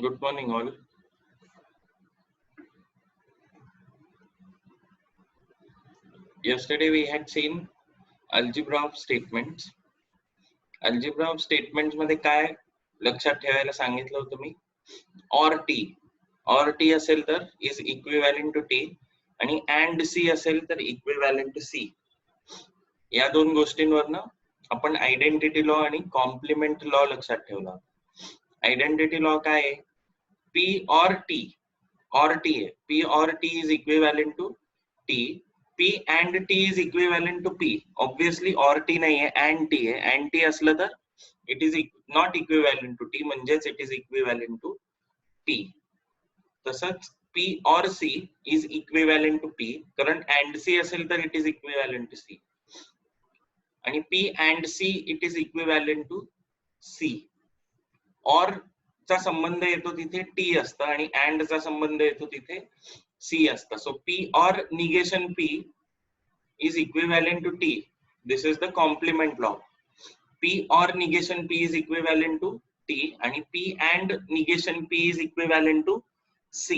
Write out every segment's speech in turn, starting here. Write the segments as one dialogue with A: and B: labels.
A: Good morning, all. Yesterday we had seen algebra of statements. Algebra of statements मध्ये काय लक्षात ठेवायला सांगितलं होतं मी? or t असेल तर is equivalent to t आणि and c असेल तर equivalent to c. या दोन गोष्टींवरनं आपण आयडेंटिटी लॉ आणि कॉम्प्लिमेंट लॉ लक्षात ठेवला. आयडेंटिटी लॉ काय आहे? p or t आहे. p or t is equivalent to t. p and t is equivalent to p. Obviously or t नाही आहे, and t आहे. and t असलं तर it is not equivalent to t, म्हणजेच it is equivalent to p. तसंच p or c is equivalent to p, कारण and c असेल तर it is equivalent to c. आणि p and c it is equivalent to c. or चा संबंध येतो तिथे t असतं आणि and चा संबंध येतो तिथे c असतं. So p or negation p is equivalent to t. This is the complement law. p or negation p is equivalent to t आणि p and negation p is equivalent to c.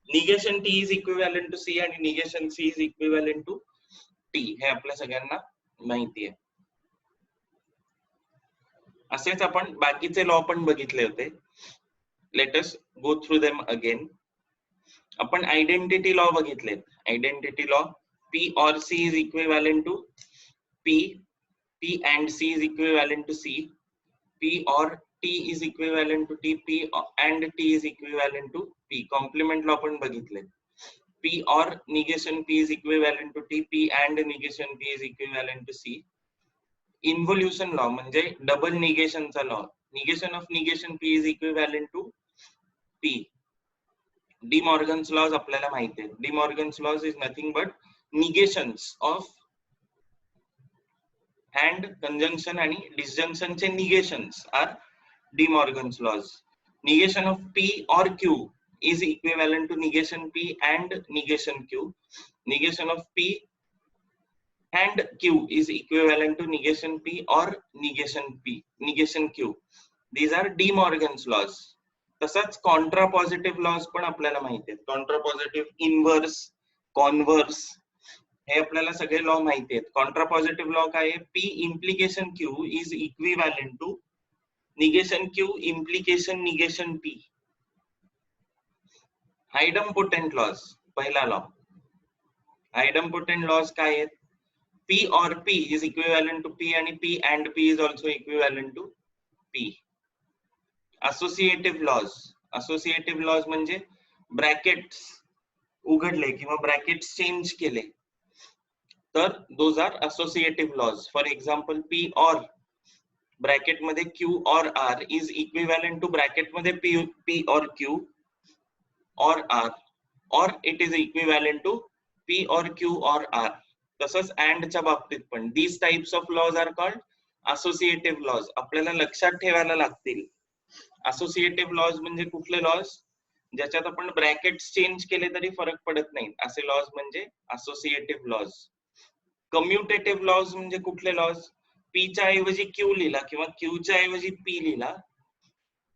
A: negation t is equivalent to c आणि negation c is equivalent to t. हे आपल्या सगळ्यांना माहिती आहे. असेच आपण बाकीचे law पण बघितले होते. Let us go through them again. आपण आयडेंटिटी लॉ बघितले. Identity law p or c is equivalent to p, p and c is equivalent to c, p or t is equivalent to t, p and t is equivalent to p. Complement law पण बघितले. p or negation p is equivalent to t, p and negation p is equivalent to c. Involution law म्हणजे double निगेशनचा law. Negation of negation p is equivalent to p. De Morgan's laws आपल्याला माहिती आहे. De Morgan's laws is nothing but negations of and conjunction आणि disjunction चे negations are De Morgan's laws. Negation of p or q is equivalent to negation p and negation q. Negation of p and q is equivalent to negation p or negation q. These are De Morgan's laws. तसंच contrapositive laws पण आपल्याला माहिती आहेत. Contrapositive, inverse, converse हे आपल्याला सगळे law माहिती आहेत. Contrapositive law काय आहे? p implication q is equivalent to negation q implication negation p. Idempotent laws पहिला लॉ. आयडम्पोटेंट लॉज काय आहेत? p or p is equivalent to p आणि p and p is also equivalent to p. Associative laws. Associative laws म्हणजे brackets उघडले किंवा brackets change केले तर those are associative laws. For example p or bracket मध्ये q or r is equivalent to bracket मध्ये p or q or r or it is equivalent to p or q or r. तसंच and च्या बाबतीत पण these types of laws are called associative laws. आपल्याला लक्षात ठेवायला लागतील. Associative laws म्हणजे कुठले लॉज? ज्याच्यात आपण ब्रॅकेट्स चेंज केले तरी फरक पडत नाही असे लॉज म्हणजे असोसिएटिव्ह लॉज. कम्युटेटिव्ह लॉज म्हणजे कुठले लॉज? p च्या ऐवजी q लिहिला किंवा q च्या ऐवजी p लिहिला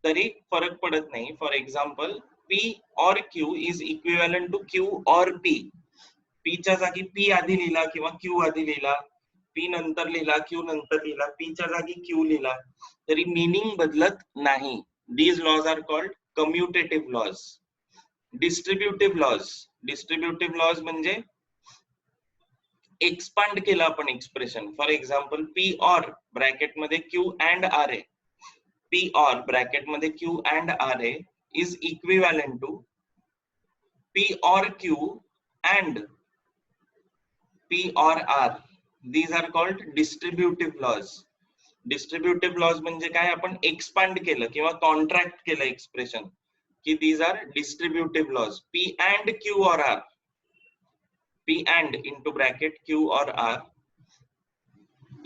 A: तरी फरक पडत नाही. For example p or q is equivalent to q or p. p च्या जागी p आधी लिहिला किंवा q आधी लिहिला, p नंतर लिहिला, q नंतर लिहिला, p च्या जागी q लिहिला तरी मीनिंग बदलत नाही. These laws are called commutative laws. Distributive laws. Distributive laws म्हणजे एक्सपांड केला आपण expression. For example p or bracket मध्ये q and r आहे. p or ब्रॅकेट मध्ये q and r आहे is equivalent to p or q and p or r. These are called distributive laws. Distributive laws म्हणजे काय? आपण expand केलं किंवा contract केलं एक्सप्रेशन की these are distributive laws. p and q or r, p and into bracket q or r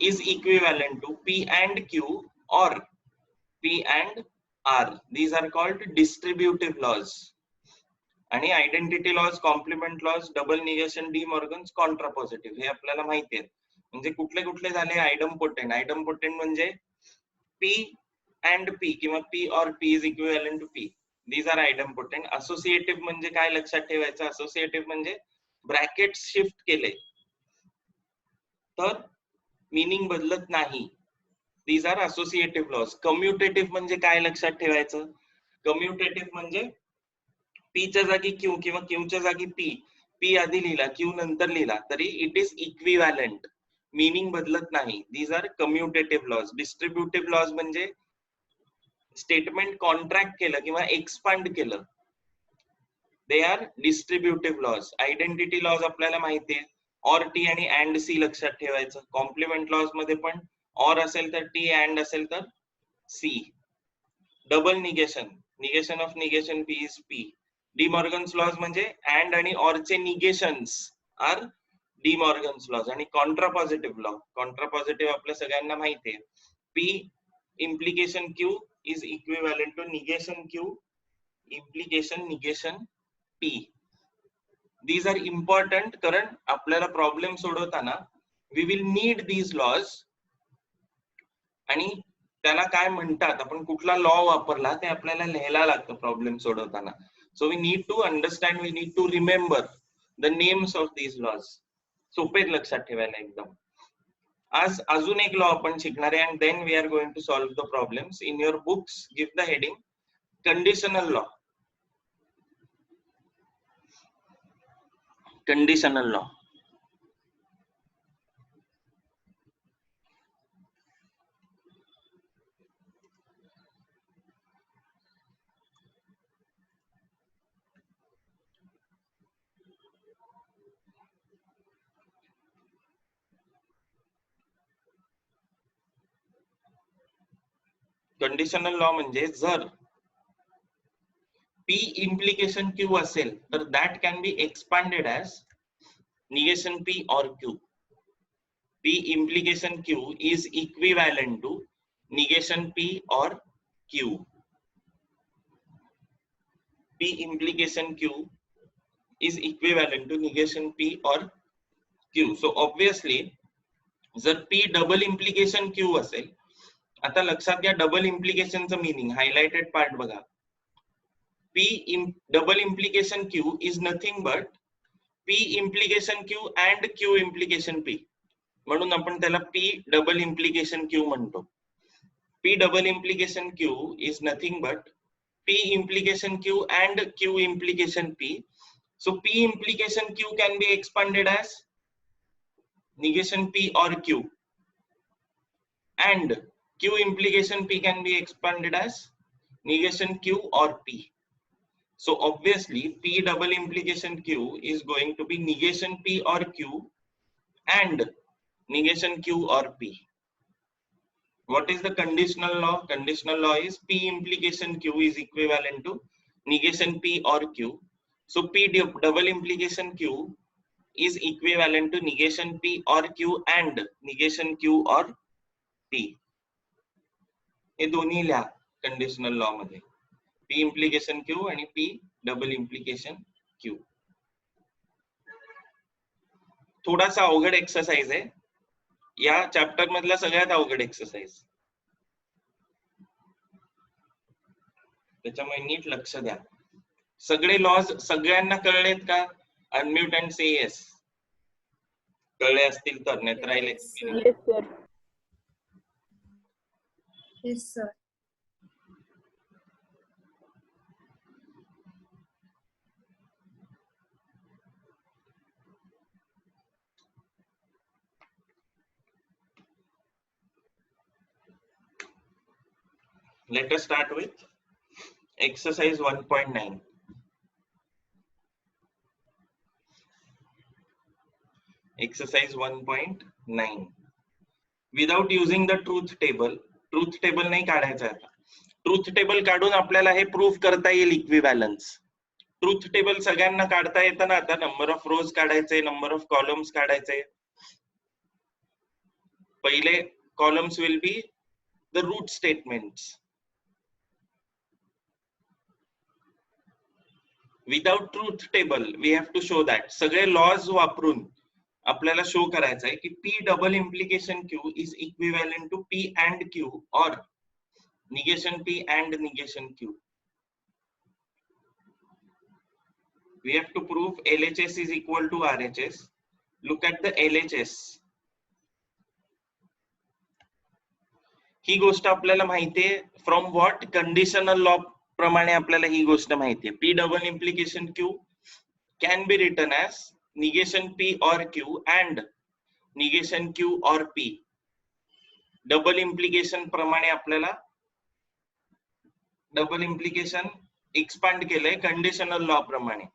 A: is equivalent to p and q or p and r. These are called distributive laws. आणि identity laws, complement laws, double negation, De Morgan's, contrapositive हे आपल्याला माहिती आहे. म्हणजे कुठले कुठले झाले? आयडम्पोटेंट. आयडम्पोटेंट म्हणजे p and p किंवा p or p is equivalent to p. These are idempotent. Associative म्हणजे काय लक्षात ठेवायचं? असोसिएटिव्ह म्हणजे ब्रॅकेट शिफ्ट केले तर मीनिंग बदलत नाही. These are associative laws. Commutative म्हणजे काय लक्षात ठेवायचं? कम्युटेटिव्ह म्हणजे पी च्या जागी क्यू किंवा क्यू च्या जागी पी, पी आधी लिहिला क्यू नंतर लिहिला तरी इट इज इक्विव्हॅलंट, मीनिंग बदलत नाही. These are commutative laws. Distributive laws म्हणजे स्टेटमेंट कॉन्ट्रॅक्ट केलं किंवा एक्सपांड केलं, they are distributive laws. Identity laws आपल्याला माहिती आहे, ऑर टी आणि अँड सी लक्षात ठेवायचं. कॉम्प्लिमेंट लॉज मध्ये पण ऑर असेल तर टी, अँड असेल तर C. Double negation, negation of negation P is P. De Morgan's laws म्हणजे अँड आणि ऑर चे negations are De Morgan's laws. आणि कॉन्ट्रापॉझिटिव्ह लॉ, कॉन्ट्रापॉझिटिव्ह आपल्या सगळ्यांना माहिती आहे. P implication Q is equivalent to negation Q, implication negation P. These are important कारण आपल्याला प्रॉब्लेम सोडवताना we will need these laws आणि त्याला काय म्हणतात, आपण कुठला लॉ वापरला ते आपल्याला लिहायला लागतं प्रॉब्लेम सोडवताना. So we need to understand, we need to remember the names of these laws. सोपे लक्षात ठेवायला एकदम. आज अजून एक लॉ आपण शिकणार आहे, and then we are going to solve the problems. In your books give the heading conditional law. Conditional law. Conditional law म्हणजे जर P implication Q असेल तर that can be expanded as negation P or Q. P implication Q is equivalent to negation P or Q. P implication Q is equivalent to negation P or Q. So obviously जर P double implication Q असेल, आता लक्षात घ्या double इम्प्लिकेशनचं meaning, highlighted part बघा. P double implication Q is nothing but P implication Q and Q implication P. म्हणून आपण त्याला P double implication Q म्हणतो. P double implication Q is nothing but P implication Q and Q implication P. So P implication Q can be expanded as negation P or Q, and Q implication P can be expanded as negation Q or P. So obviously P double implication Q is going to be negation P or Q and negation Q or P. What is the conditional law? Conditional law is P implication Q is equivalent to negation P or Q. So P double implication Q is equivalent to negation P or Q and negation Q or P. हे दोन्ही लिहा conditional law मध्ये. P implication Q आणि P double implication Q. थोडासा अवघड exercise आहे, या chapter मधला सगळ्यात अवघड एक्सरसाइज, त्याच्यामुळे नीट लक्ष द्या. सगळे लॉज सगळ्यांना कळलेत का? Unmute and say yes. कळले असतील तर, नाहीतर राहिले.
B: Yes sir.
A: Let us start with exercise 1.9. Exercise 1.9. Without using the truth table, truth table नाही काढायचं आता. ट्रूथ टेबल काढून आपल्याला हे प्रूफ करता येईल इक्विव्हॅलन्स. ट्रूथ टेबल सगळ्यांना काढता येतं ना आता. नंबर ऑफ रोज काढायचे, नंबर ऑफ कॉलम्स काढायचे. पहिले columns will be the root statements. Without truth table we have to show that. सगळे लॉज वापरून आपल्याला शो करायचं आहे की P double implication Q is equivalent to P and Q or negation P and negation Q. We have to prove LHS is equal to RHS. Look at the LHS. ही गोष्ट आपल्याला माहितीये from what conditional law प्रमाणे आपल्याला ही गोष्ट माहितीये. P double implication Q can be written as negation P or Q and negation Q or P. Double implication प्रमाणे आपल्याला double implication expand केलंय कंडिशनल लॉ प्रमाणे.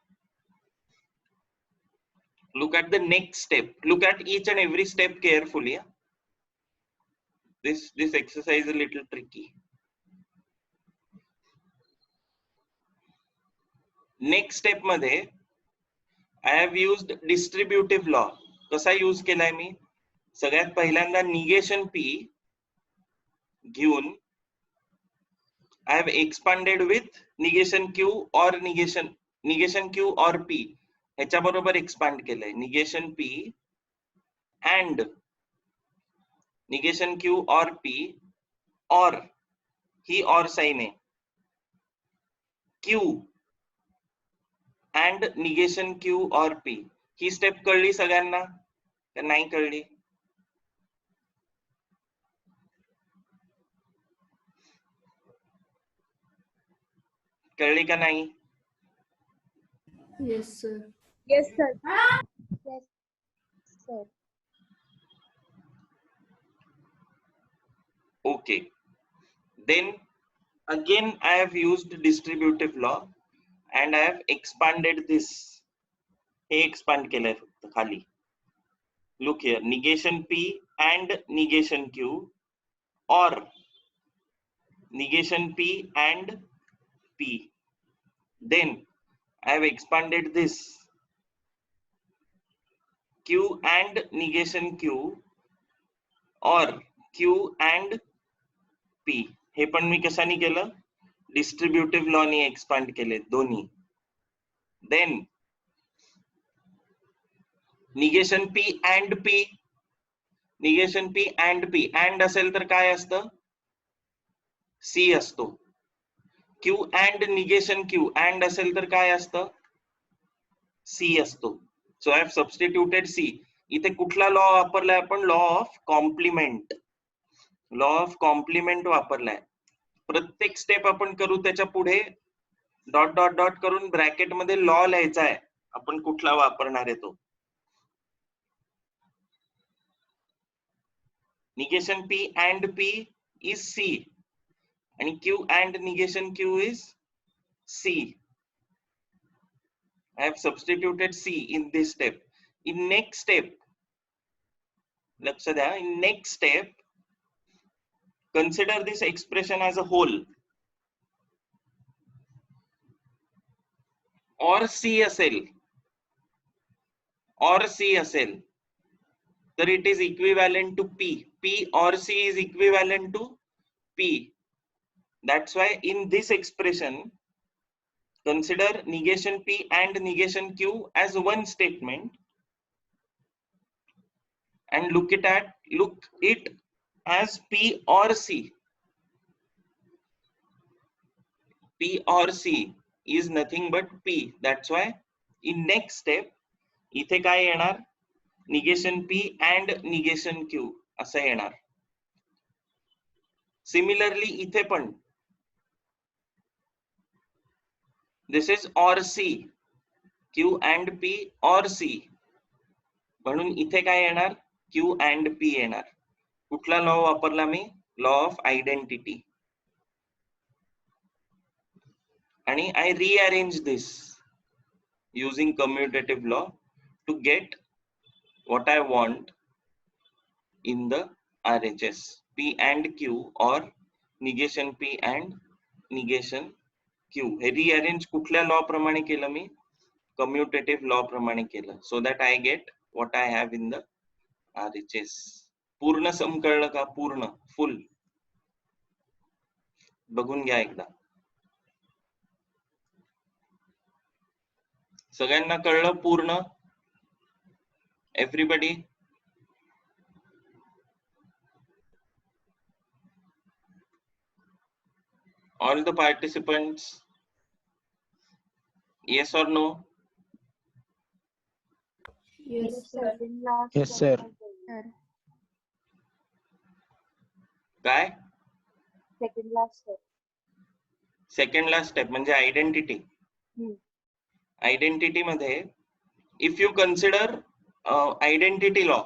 A: Look at the next step. Look at each and every step carefully. This exercise is a little tricky. Next step मध्ये I have used distributive law. कसा use केलाय मी? सगळ्यात पहिल्यांदा negation P घेऊन I have expanded with negation Q or negation Q or P. ह्याच्या बरोबर expand केलंय. Negation P and negation Q or P or ही or साइन आहे. Q and negation Q or P. ही स्टेप कळली सगळ्यांना का नाही कळली? कळली का नाही?
B: Yes, sir.
C: Yes, sir. Yes, sir.
A: Okay. Then again I have used distributive law and I have expanded this. Hey expand केलंय फक्त खाली. Look here, negation P and negation Q or negation P and P. Then I have expanded this Q and negation Q or Q and P. हे पण मी कशाने केलं? Distributive law ने expand केले दोन्ही. Then negation P and P. negation P and P. and असेल तर काय असतं? C असतो. Q and negation Q. and असेल तर काय असतं? C असतो. So I have substituted C. इथे कुठला लॉ वापरलाय आपण? Law of complement. Law of complement वापरलाय. प्रत्येक स्टेप आपण करू त्याच्या पुढे डॉट डॉट डॉट करून ब्रॅकेट मध्ये लॉ लिहायचा आहे. आपण कुठला वापरणार आहे तो. negation P and P is C आणि Q and negation Q is C. I have substituted C in this step. In next step, लक्ष द्या, in next step, consider this expression as a whole. or C असेल, तर it is equivalent to P. P or C is equivalent to P. That's why in this expression, consider negation P and negation Q as one statement and look it as P or C. P or C is nothing but P. That's why in next step इथे काय येणार? negation P and negation Q असं येणार. Similarly इथे पण this is or C. Q and P or C. म्हणून इथे काय येणार? Q and P येणार. कुठला लॉ वापरला मी? Law of identity. आणि I rearrange this using commutative law to get what I want in the RHS. P and Q or negation P and negation Q. हे rearrange कुठल्या law प्रमाणे केलं मी? Commutative law प्रमाणे केलं. So that I get what I have in the RHS. पूर्ण सम कळलं का? पूर्ण फुल बघून घ्या एकदा. सगळ्यांना कळलं पूर्ण? Everybody? All the participants? Yes or no?
B: Yes, sir.
D: Yes, sir.
B: Sir.
A: काय
C: Second last step.
A: Second last step म्हणजे आयडेंटिटी. आयडेंटिटी मध्ये if you consider identity law,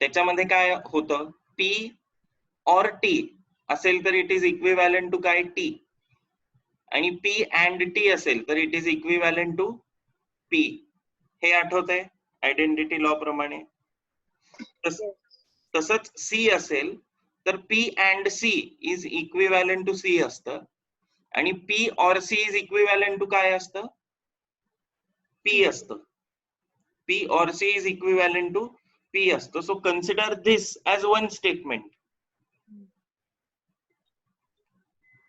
A: त्याच्यामध्ये काय होतं, पी ऑर टी असेल तर इट इज इक्विव्हॅलंट टू काय, T. आणि पी अँड टी असेल तर it is equivalent to P. हे आठवतंय आयडेंटिटी लॉ प्रमाणे. तसंच सी असेल तर P and C is equivalent to C असतं. आणि P or C is equivalent to काय असतं, पी असतं. P or C is equivalent to P असतं. So consider this as one statement.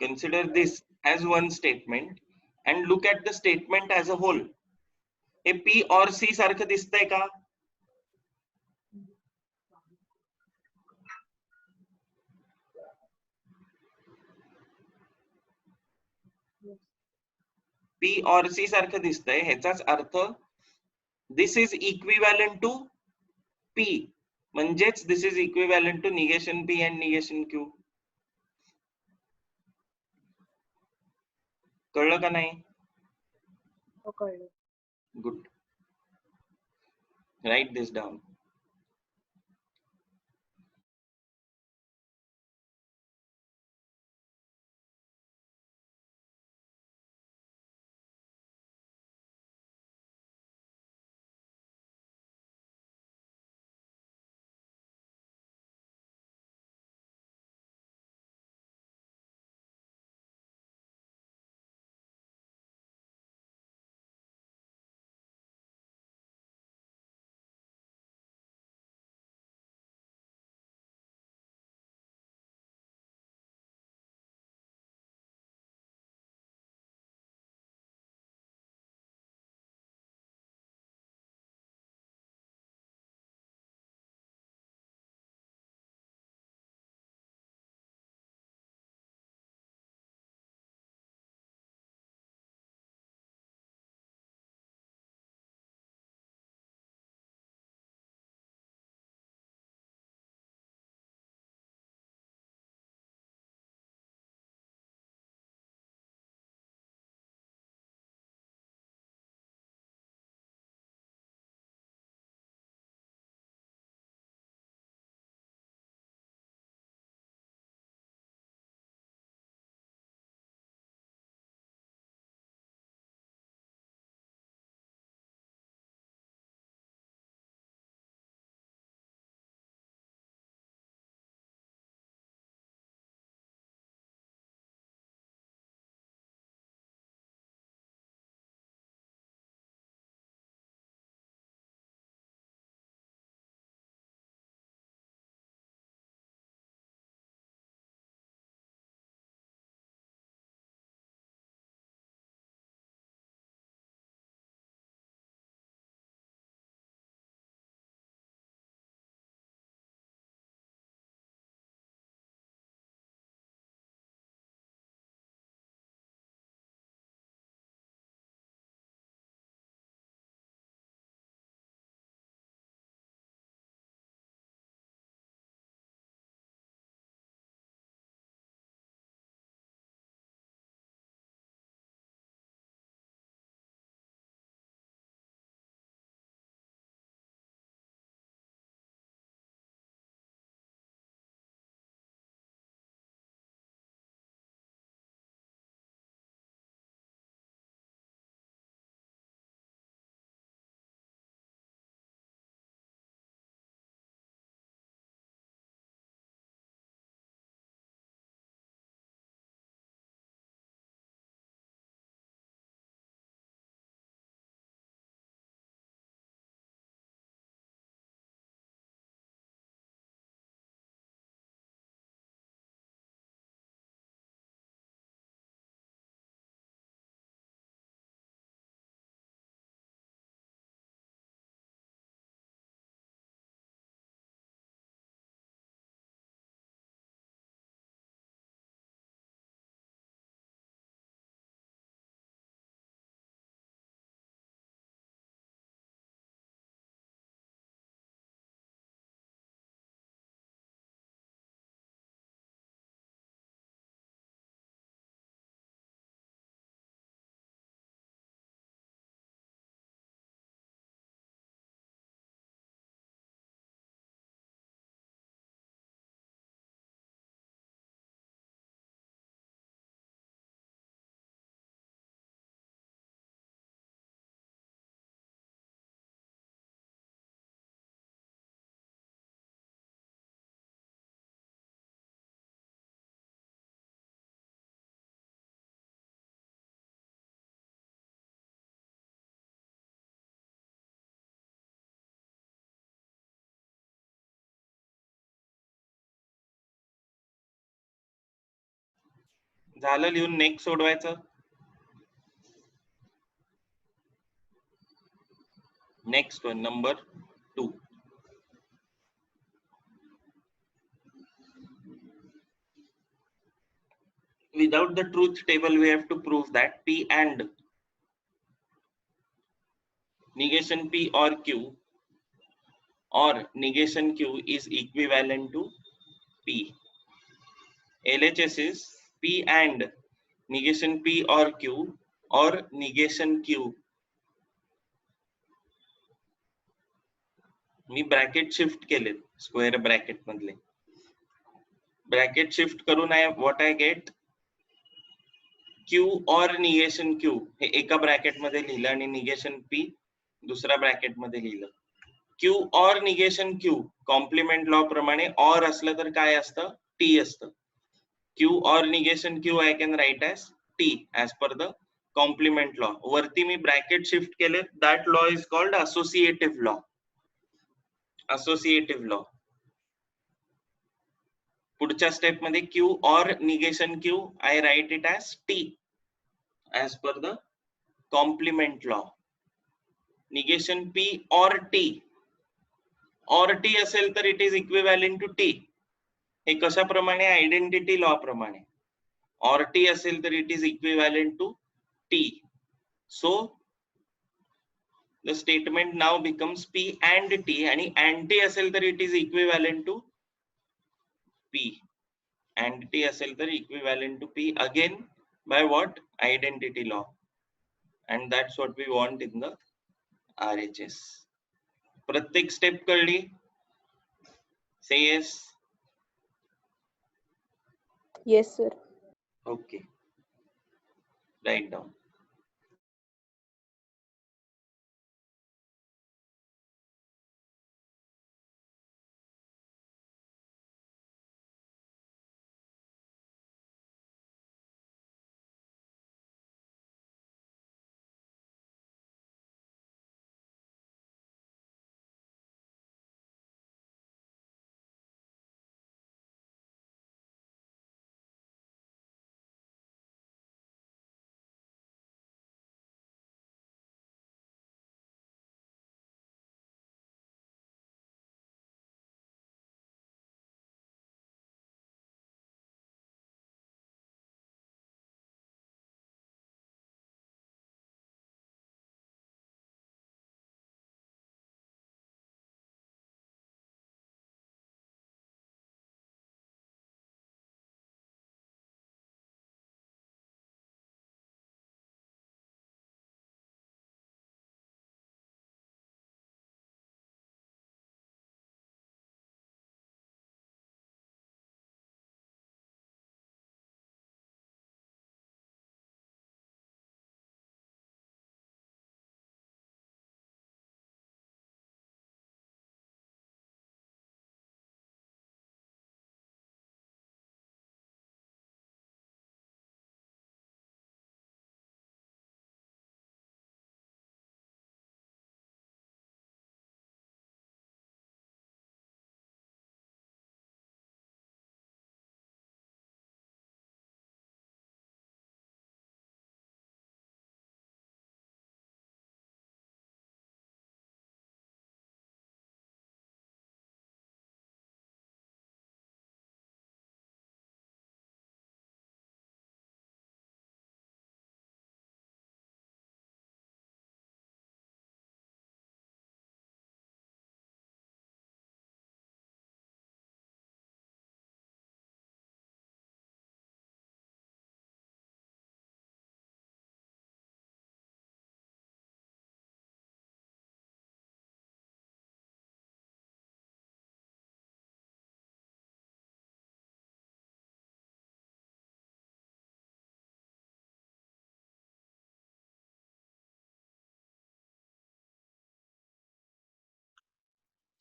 A: Consider this as one statement and look at the statement as a whole. हे P or C सारखं दिसतंय का? P or C सारखं दिसतंय, ह्याचाच अर्थ this is equivalent to P, म्हणजेच this is equivalent to negation P and negation Q. कळलं का नाही? Good. Write this down. झालं लिहून नेक्स्ट सोडवायचं. Next one number 2. Without the truth table we have to prove that P and negation P or Q or negation Q is equivalent to P. LHS is P and negation P or Q or negation Q. Me bracket shift केले square bracket मधले. Bracket shift करून what I get Q or negation Q हे एका bracket मध्ये लिहिलं आणि negation P दुसऱ्या bracket मध्ये लिहिलं. Q or negation Q compliment law प्रमाणे और असलं तर काय असतं T असतं. Q or negation Q I can write as T as per the complement law. वरती मी ब्रॅकेट शिफ्ट केले, that law is called associative law. Associative law. पुढच्या स्टेप मध्ये Q or negation Q I write it as T as per the complement law. Negation P or T or T असेल तर it is equivalent to T. हे कशाप्रमाणे identity law प्रमाणे. Or T असेल तर it is equivalent to T. So the statement now becomes P and T आणि and T असेल तर it is equivalent to P. And T असेल तर equivalent to P again by what? Identity law. And that's what we want in the RHS. प्रत्येक step कळली? Say yes.
C: Yes, sir.
A: Okay. Write down.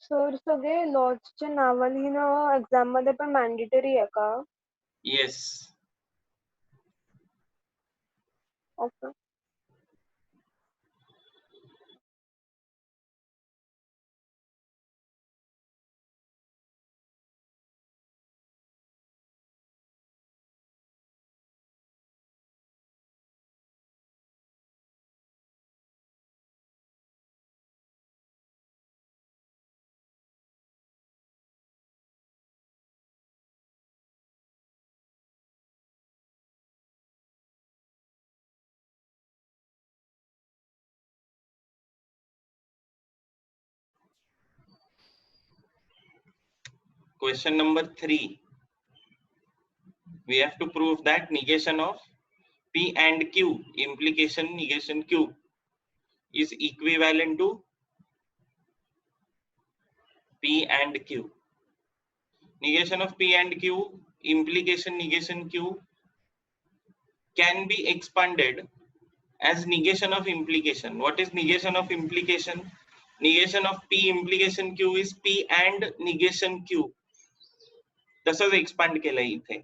C: Sir सगळे लॉजचे नावं लिहिणं exam मध्ये पण mandatory आहे का?
A: Yes.
C: Okay.
A: Question number 3. We have to prove that negation of P and Q, implication negation Q, is equivalent to P and Q. Negation of P and Q, implication negation Q, can be expanded as negation of implication. What is negation of implication? Negation of P implication Q is P and negation Q. तसंच expand केलंय इथे.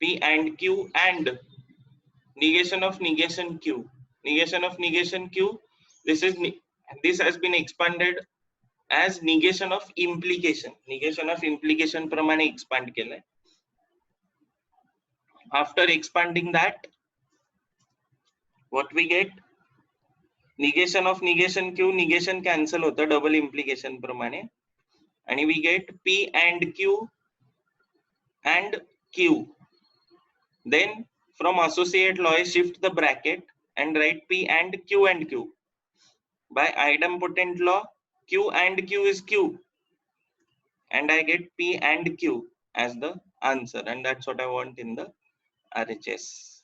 A: P and Q and negation of negation Q. Negation of negation Q. This has been expanded as negation of implication. Negation of implication प्रमाणे expand केलंय. After expanding that, what we get? Negation of negation Q, negation cancel होतं double implication प्रमाणे, आणि we get P and Q and Q. Then from associate law, I shift the bracket and write P and Q. By idempotent law, Q and Q is Q, and I get P and Q as the answer, and that's what I want in the RHS.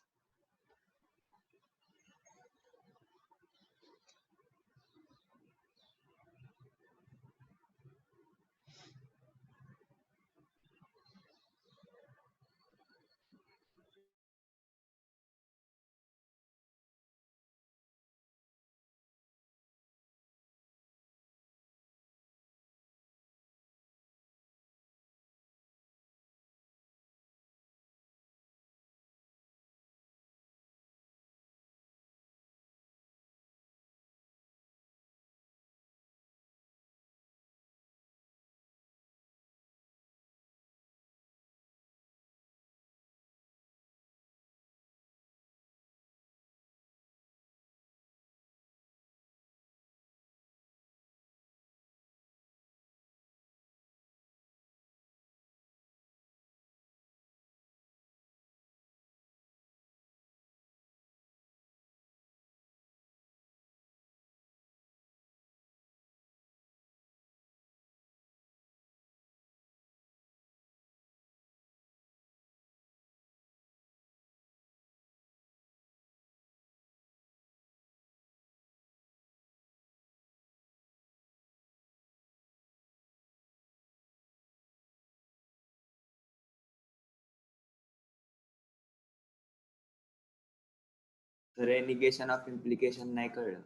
D: तर negation of implication नाही कळलं.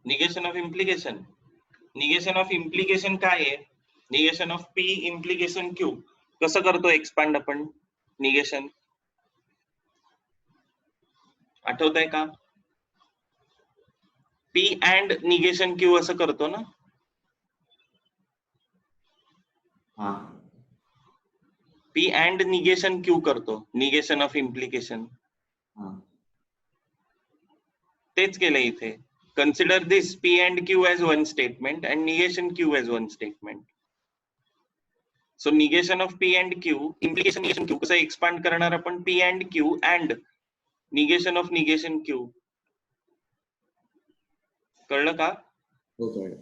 A: Negation of implication. Negation of implication काय आहे? Negation of P implication Q. कसं करतो expand आपण negation? आठवतंय का? P and निगेशन Q असं करतो ना.
D: हा.
A: P and negation Q करतो, negation of implication. तेच केलं इथे. Consider this P and Q as one statement and negation Q as one statement. So negation of P and Q, implication negation Q, कसं expand करणार आपण P and Q and negation of negation Q. कळलं का?
D: हो कळलं.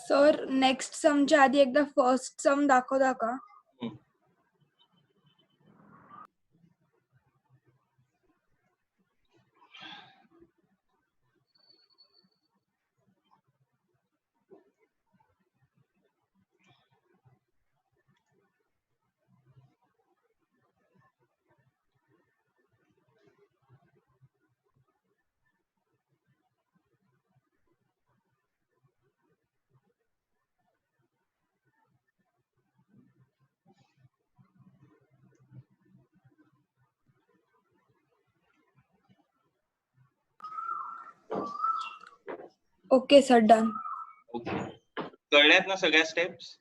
B: Sir next समच्या आधी एकदा first sum दाखवता का? Okay sir, done.
A: ओके, कळल्यात ना सगळ्या स्टेप्स?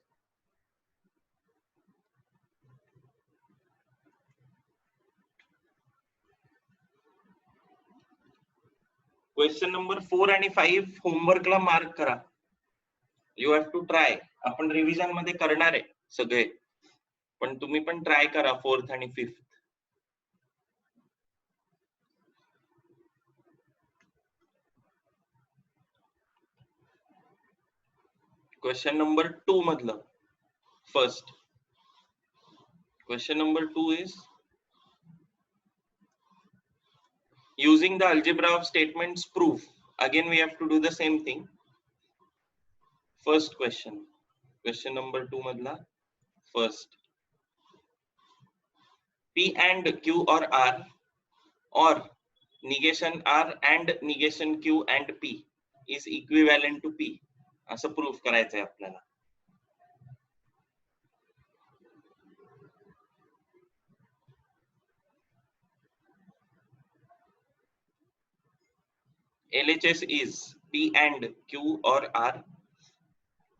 A: क्वेश्चन नंबर 4 आणि 5 होमवर्कला मार्क करा. You have to try. आपण रिव्हिजन मध्ये करणार आहे सगळे, पण तुम्ही पण ट्राय करा 4th आणि 5th. क्वेश्चन नंबर 2 मधलं first. Question number 2 is using the algebra of statements proof. Again we have to do the same thing. First question. Question number 2 madla first. P and Q or R or negation R and negation Q and P is equivalent to P. असं proof करायचंय आपल्याला. LHS is P and Q or R.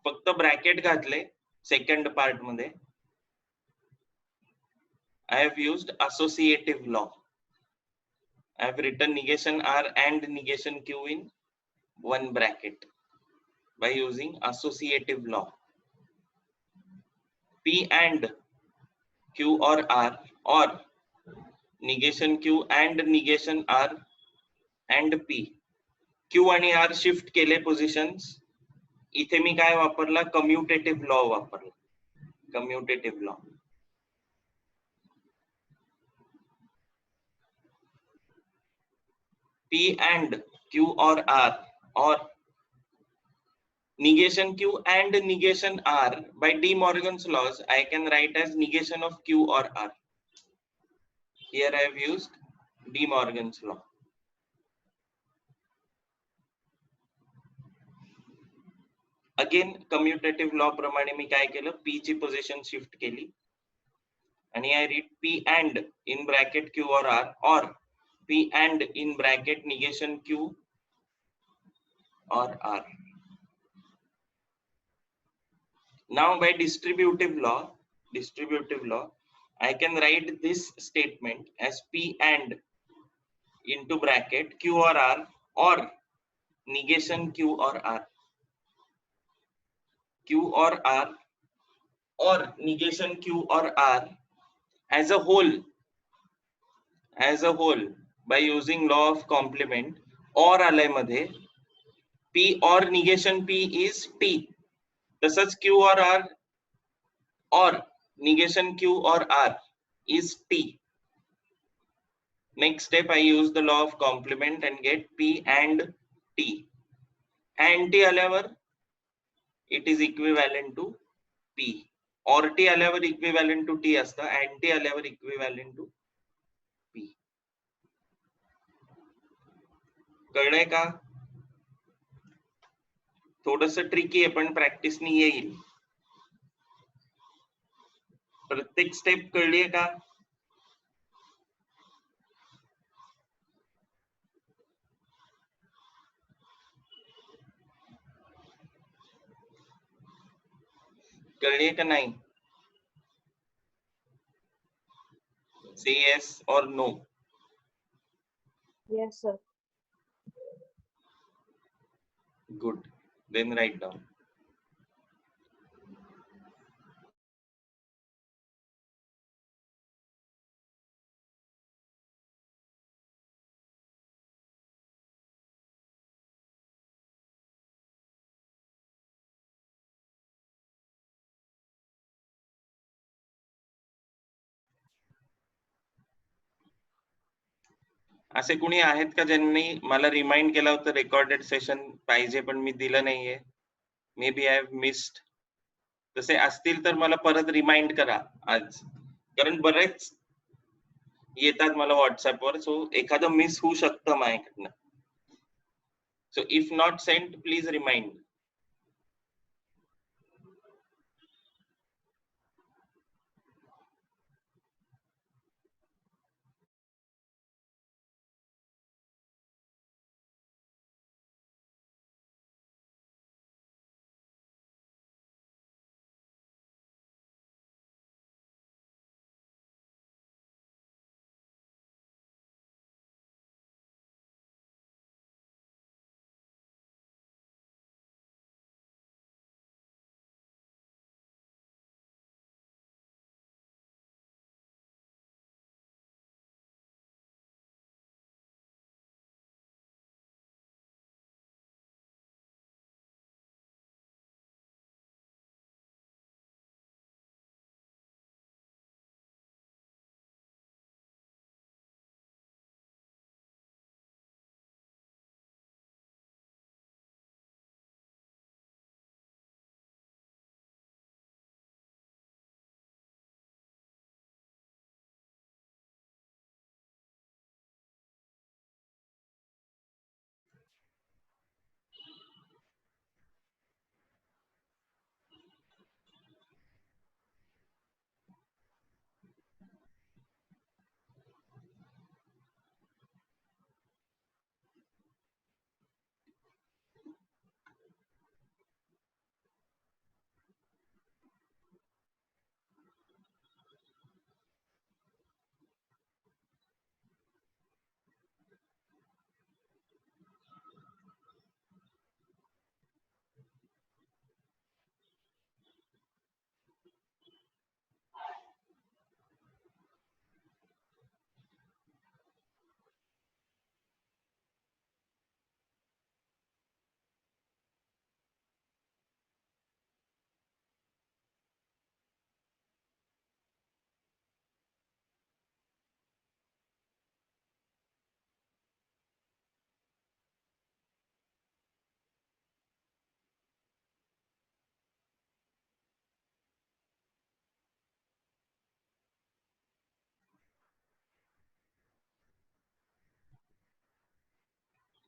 A: फक्त bracket घातले second part मध्ये. I have used associative law. I have written negation R and negation Q in one bracket by using associative law. P and Q or R or negation Q and negation R and P. Q आणि R shift केले positions. इथे मी काय वापरला? Commutative law वापरला. Commutative law. P and Q or R or negation Q and negation R by De Morgan's laws I can write as negation of Q or R. Here I have used De Morgan's law. Again commutative law प्रमाणे मी काय केलं? P ची position shift केली आणि I read P and in bracket Q or R or P and in bracket negation Q or R. Now by distributive law, I can write this statement as P and into bracket Q or R or negation Q or R. Q or R or negation Q or R as a whole by using law of complement or alay मध्ये P or negation P is T. तसंच Q or R or negation Q or R is T. Next step I use the law of complement and get P and T. And T आल्यावर it is equivalent to P. Or T आल्यावर equivalent to T असतं, and T आल्यावर equivalent to P. कळलंय का? थोडस tricky आहे पण प्रॅक्टिसनी येईल. प्रत्येक स्टेप कळलीये का? कळलीये का नाही? Say yes or no.
C: Yes, sir.
A: Good. Then write down. असे कुणी आहेत का ज्यांनी मला रिमाइंड केलं होतं रेकॉर्डेड सेशन पाहिजे पण मी दिलं नाहीये? Maybe I have missed. तसे असतील तर मला परत रिमाइंड करा आज, कारण बरेच येतात मला व्हॉट्सअपवर. सो एखादं मिस होऊ शकतं माझ्याकडनं. So if not sent please remind.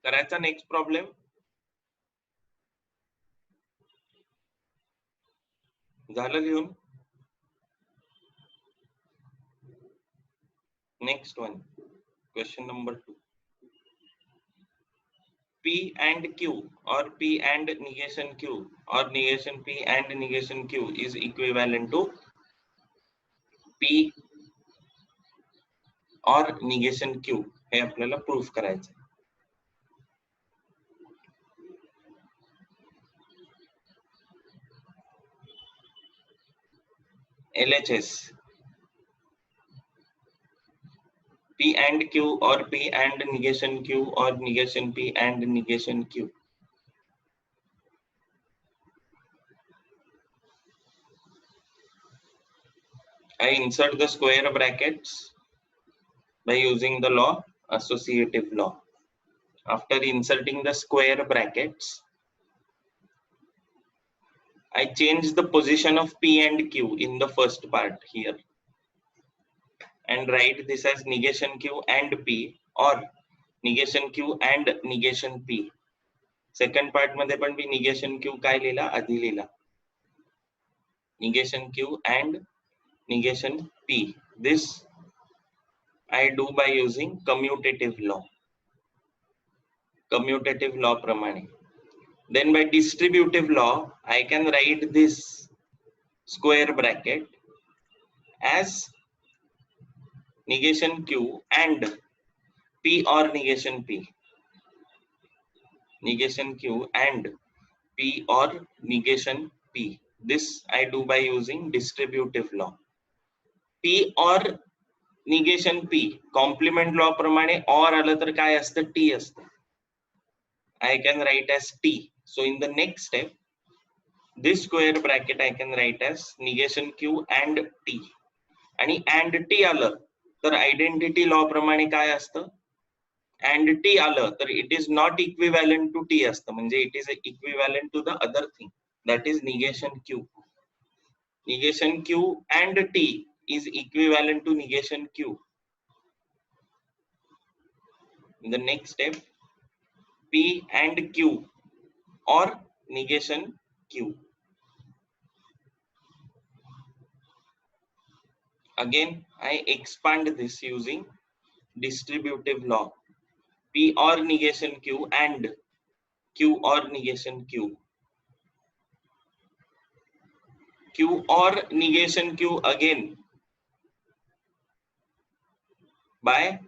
A: करायचा नेक्स्ट प्रॉब्लेम. झालं लिहून. Next one, question number 2. P and Q or P and negation Q or negation P and negation Q is equivalent to P or negation Q. हे आपल्याला proof करायचं. LHS, P and Q or P and negation Q or negation P and negation Q. I insert the square brackets by using the law, associative law. After inserting the square brackets, I change the position of P and Q in the first part here and write this as negation Q and P or negation Q and negation P. Second part मध्ये पण मी negation Q काय लिहिला आधी लिहिला. Negation Q and negation P. This I do by using commutative law. Commutative law प्रमाणे. Then by distributive law, I can write this square bracket as negation Q and P or negation P. Negation Q and P or negation P. This I do by using distributive law. P or negation P. Complement law प्रमाणे or आलं तर काय असतं T असतं. I can write as T. So in the next step, this square bracket I can write as negation Q and T. आणि and T आलं तर identity law प्रमाणे काय असतं. And T आलं तर it is not equivalent to T असतं. म्हणजे it is equivalent to the other thing, that is negation Q. Negation Q and T is equivalent to negation Q. In the next step, P and Q or negation Q. Again, I expand this using distributive law. P or negation Q and Q or negation Q. Q or negation Q again by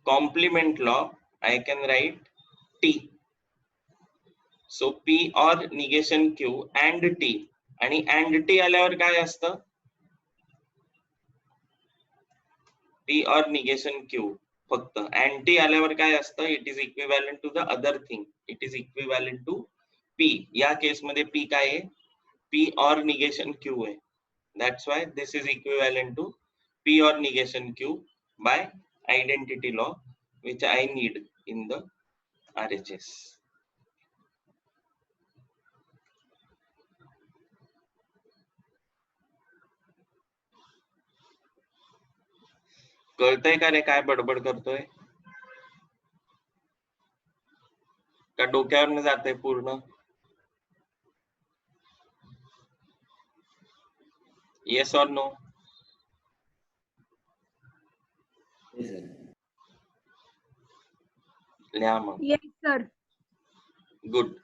A: complement law I can write T. So P or negation Q and T. आणि and T आल्यावर काय असतं. P or negation Q फक्त and T आल्यावर काय असतं. It is equivalent to the other thing. It is equivalent to P. या case मध्ये P काय आहे. P or negation Q आहे. That's why this is equivalent to P or negation Q by identity law, which I need in the RHS. कळतंय का रे काय बडबड करतोय. का डोक्यावरनं जातंय पूर्ण. Yes or no?
D: Yes, sir.
A: लिहा मग.
B: Yes, sir.
A: Good.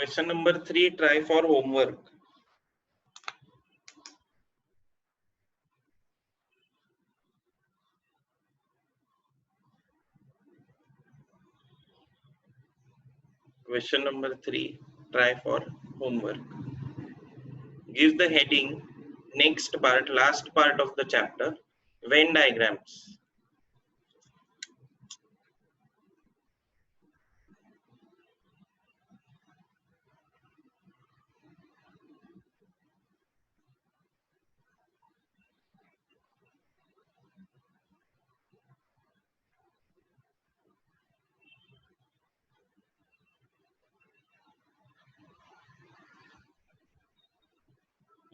A: Question number 3, try for homework. Question number 3, try for homework. Give the heading, next part, last part of the chapter, Venn diagrams.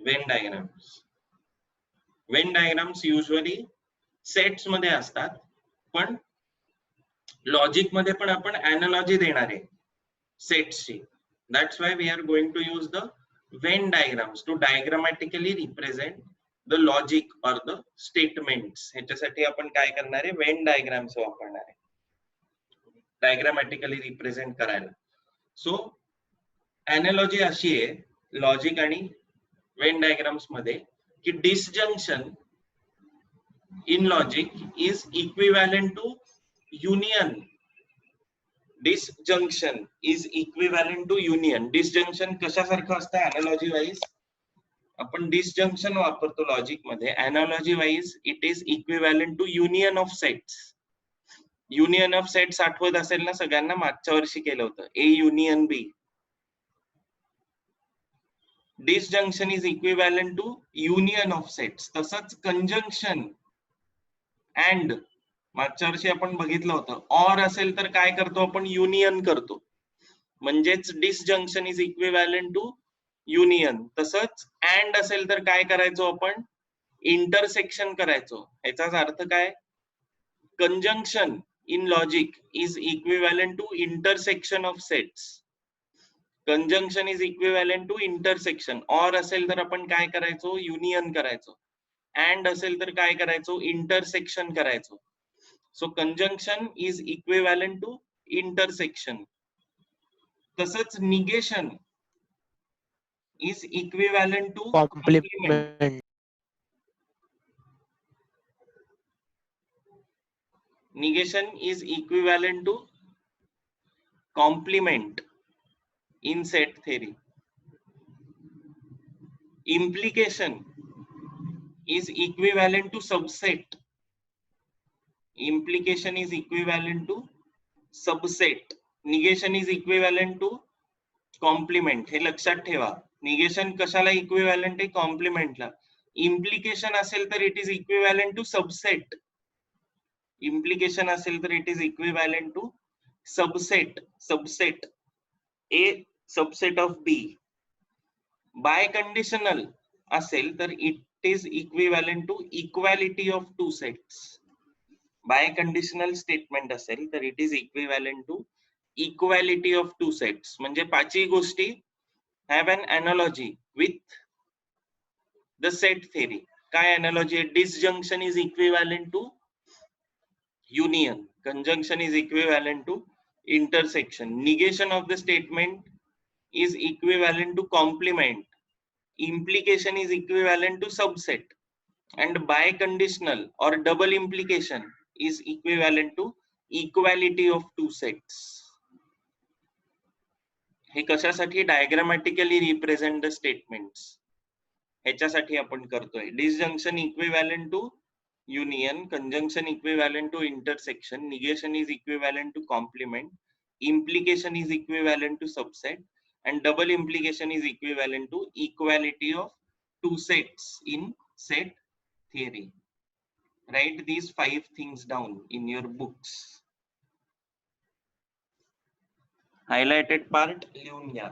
A: Venn diagrams. Venn diagrams usually sets मध्ये असतात, पण logic मध्ये पण आपण analogy देणार आहे सेट्सची. That's why we are going to use the Venn diagrams to diagrammatically represent the logic or the statements. ह्याच्यासाठी आपण काय करणार आहे, वेन डायग्राम्स वापरणार आहे डायग्रामॅटिकली रिप्रेझेंट करायला. सो एनालॉजी अशी आहे लॉजिक आणि वेन डायग्राम्स मध्ये की disjunction in logic is equivalent to union. Disjunction is equivalent to union. Disjunction कशासारखं असतं analogy wise? आपण disjunction वापरतो लॉजिक मध्ये. Analogy wise it is equivalent to union of sets. Union of sets आठवत असेल ना सगळ्यांना, मागच्या वर्षी केलं होतं, A union B. Disjunction is equivalent to union of sets. तसंच conjunction and मागच्या वर्षी आपण बघितलं होतं, ऑर असेल तर काय करतो आपण, युनियन करतो. म्हणजेच disjunction is equivalent to union. तसंच अँड असेल तर काय करायचो आपण, इंटरसेक्शन करायचो. याचाच अर्थ काय, conjunction in logic is equivalent to intersection of sets. Conjunction is equivalent to intersection. Or असेल तर आपण काय करायचो, युनियन करायचो. अँड असेल तर काय करायचो, इंटरसेक्शन करायचो. So conjunction is equivalent to intersection. तसंच negation is equivalent to complement. Negation is equivalent to complement in set theory. Implication is equivalent to subset. Implication is equivalent to subset. Negation is equivalent to complement. हे लक्षात ठेवा. Negation कशाला equivalent आहे, कॉम्प्लिमेंटला. Implication असेल तर it is equivalent to subset. Implication असेल तर it is equivalent to subset. Subset A subset of B. Biconditional असेल तर it is equivalent to equality of two sets. Biconditional statement असेल तर it is equivalent to equality of two sets. म्हणजे पाचही गोष्टी have an analogy with the set theory. काय analogy आहे, disjunction is equivalent to union, conjunction is equivalent to intersection, negation of the statement is equivalent to complement, implication is equivalent to subset, and biconditional or double implication is equivalent to equality of two sets. हे कशासाठी, diagrammatically represent the statements, ह्याच्यासाठी आपण करतोय. Disjunction equivalent to union, conjunction equivalent to intersection, negation is equivalent to complement, implication is equivalent to subset, and double implication is equivalent to equality of two sets in set theory. Write these 5 things down in your books. Highlighted part लिहून घ्या.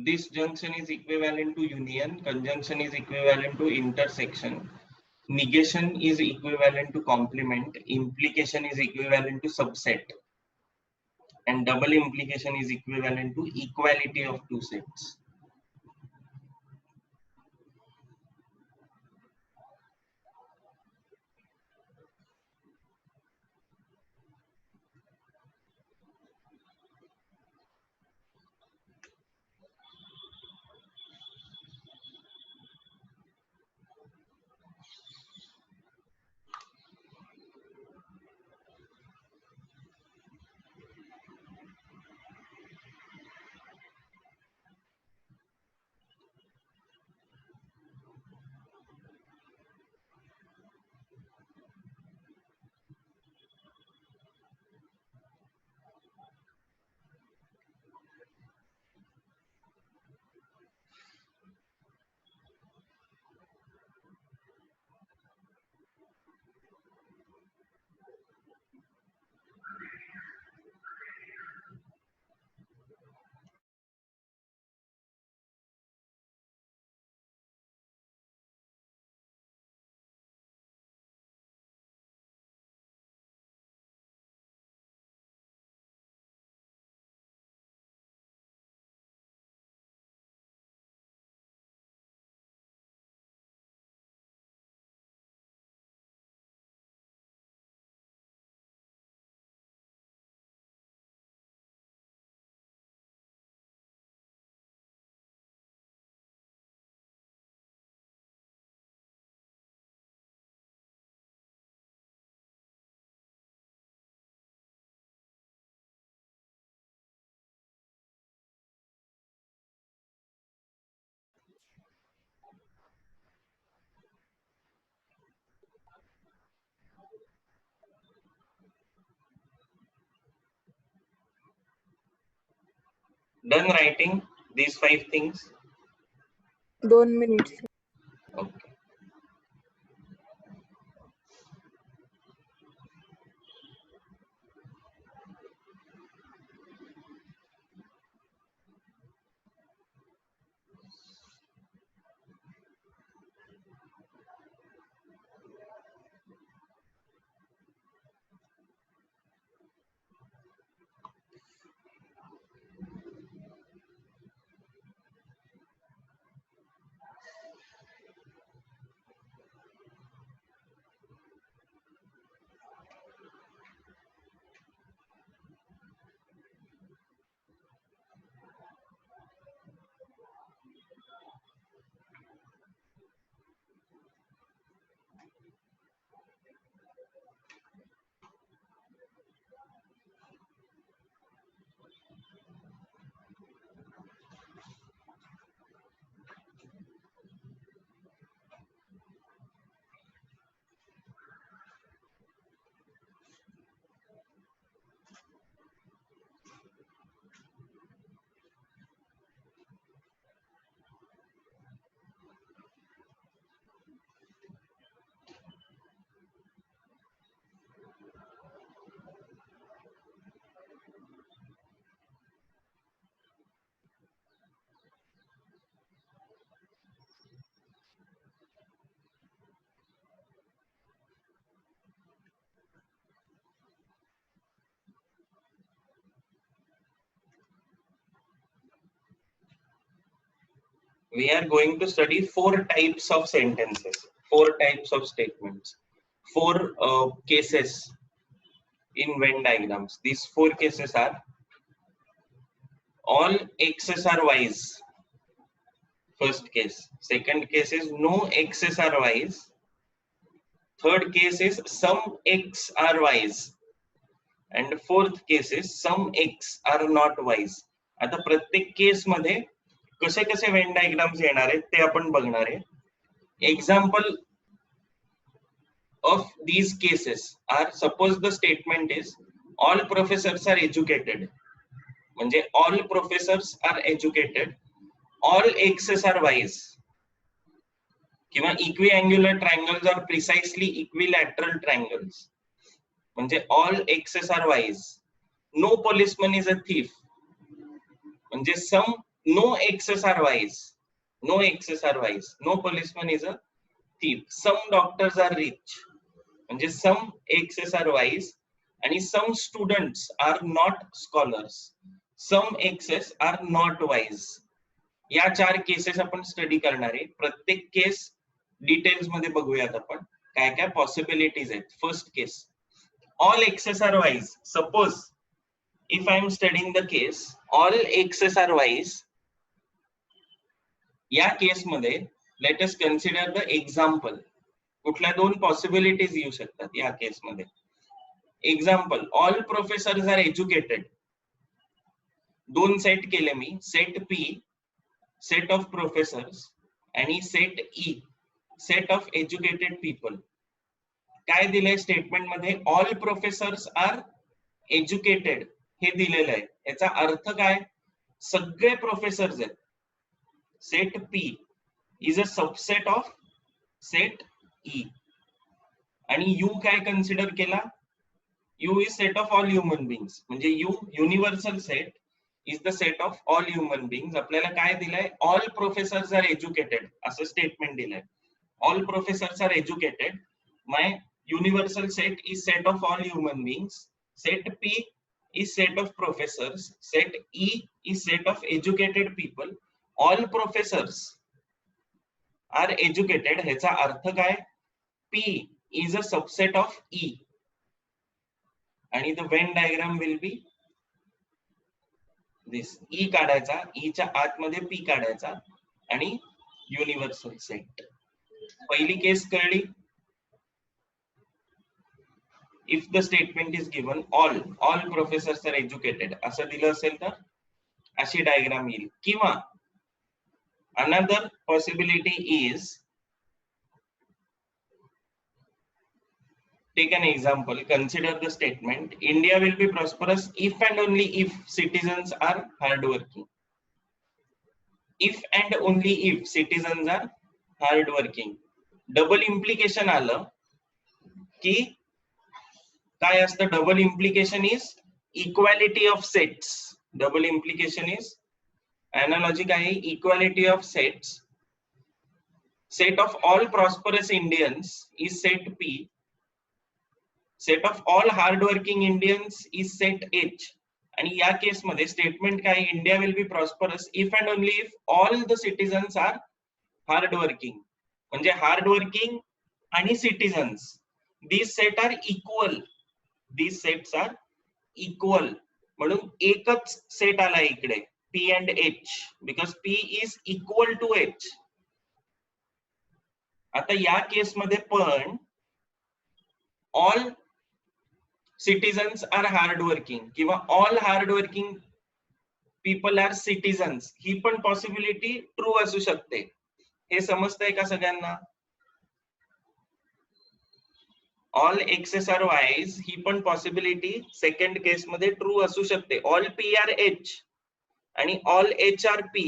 A: This junction is equivalent to union, conjunction is equivalent to intersection, negation is equivalent to complement, implication is equivalent to subset, and double implication is equivalent to equality of two sets. Done writing these 5 things?
B: 2 minutes.
A: Okay. We are going to study 4 types of sentences, 4 types of statements, 4 cases in Venn diagrams. These 4 cases are: all x's are y's, first case. Second case is no x's are y's. Third case is some x are y's. And fourth case is some x are not y's. आता प्रत्येक case मध्ये कसे कसे Venn diagrams येणार आहेत ते आपण बघणार आहे. Example of these cases are, suppose the statement is all professors are educated. म्हणजे all professors are educated, all x's are y's. किंवा equiangular triangles are precisely equilateral triangles. म्हणजे all x's are y's. No policeman is a thief. म्हणजे some no X's are wise. No X's are wise. No policeman is a thief. Some doctors are rich. म्हणजे some X's are wise आणि some students are not scholars. Some X's are not wise. या 4 cases आपण study करणार आहे. प्रत्येक case details मध्ये बघूयात आपण काय काय पॉसिबिलिटीज आहेत. First case, all X's are wise. Suppose if I am studying the case all X's are wise, या केस मध्ये let us consider the example. कुठल्या 2 पॉसिबिलिटीज येऊ शकतात या केस मध्ये. Example, all professors are educated. 2 set केले मी, set P set of professors आणि set E set of educated people. काय दिलंय स्टेटमेंट मध्ये, ऑल प्रोफेसर्स आर एज्युकेटेड हे दिलेलं आहे. याचा अर्थ काय, सगळे प्रोफेसर्स आहेत. Set P is a subset of set E आणि यू काय कन्सिडर केला, you is set of all human beings. म्हणजे U universal set is the set of all human beings. आपल्याला काय दिलंय, ऑल प्रोफेसर्स आर एज्युकेटेड असं statement दिलंय. All professors are educated. My universal set is set of all human beings. Set P is set of professors, set E is set of educated people. All professors are educated. ह्याचा अर्थ काय, P is a subset of E आणि the Venn diagram will be this. E काढायचा, E च्या आतमध्ये P काढायचा आणि universal set. पहिली case कळली. If the statement is given all professors are educated असं दिलं असेल तर अशी डायग्राम येईल. किंवा another possibility is, take an example, consider the statement, India will be prosperous if and only if citizens are hardworking. If and only if citizens are hardworking. Double implication आलं की काय असतं, double implication is equality of sets. Double implication is analogy काय आहे, equality of sets. Set of all prosperous Indians is set P. Set of all hardworking Indians is set H. आणि या case मध्ये statement काय, India will be prosperous if and only if all the citizens are hardworking. म्हणजे hardworking आणि citizens these set are equal. These sets are equal. म्हणून एकच set आला इकडे P and H because P is equal to H. आता या case मध्ये पण all citizens are hardworking किंवा all hardworking people are citizens ही पण पॉसिबिलिटी ट्रू असू शकते. हे समजतंय का सगळ्यांना? ऑल X's are wise ही पण पॉसिबिलिटी सेकंड केस मध्ये ट्रू असू शकते. ऑल P are H आणि all H are P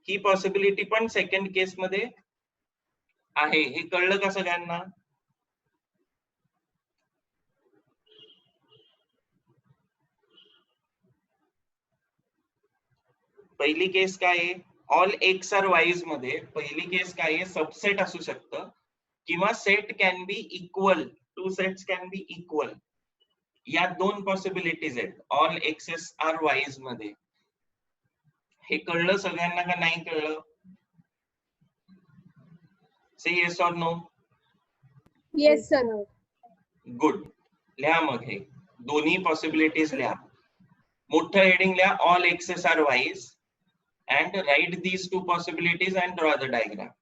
A: he possibility पण सेकंड केस मध्ये आहे. हे कळलं का सगळ्यांना? पहिली केस काय आहे, ऑल X are wise मध्ये पहिली केस काय आहे, सबसेट असू शकतं किंवा set can be equal. Two sets can be equal. या 2 पॉसिबिलिटीज आहेत ऑल X's are wise मध्ये. हे कळलं सगळ्यांना का नाही कळलं? Say yes or no.
B: Yes sir.
A: Good. लिहा मग हे दोन्ही पॉसिबिलिटीज लिहा. मोठं हेडिंग लिहा, all X's are wise and write these 2 possibilities and draw the diagram.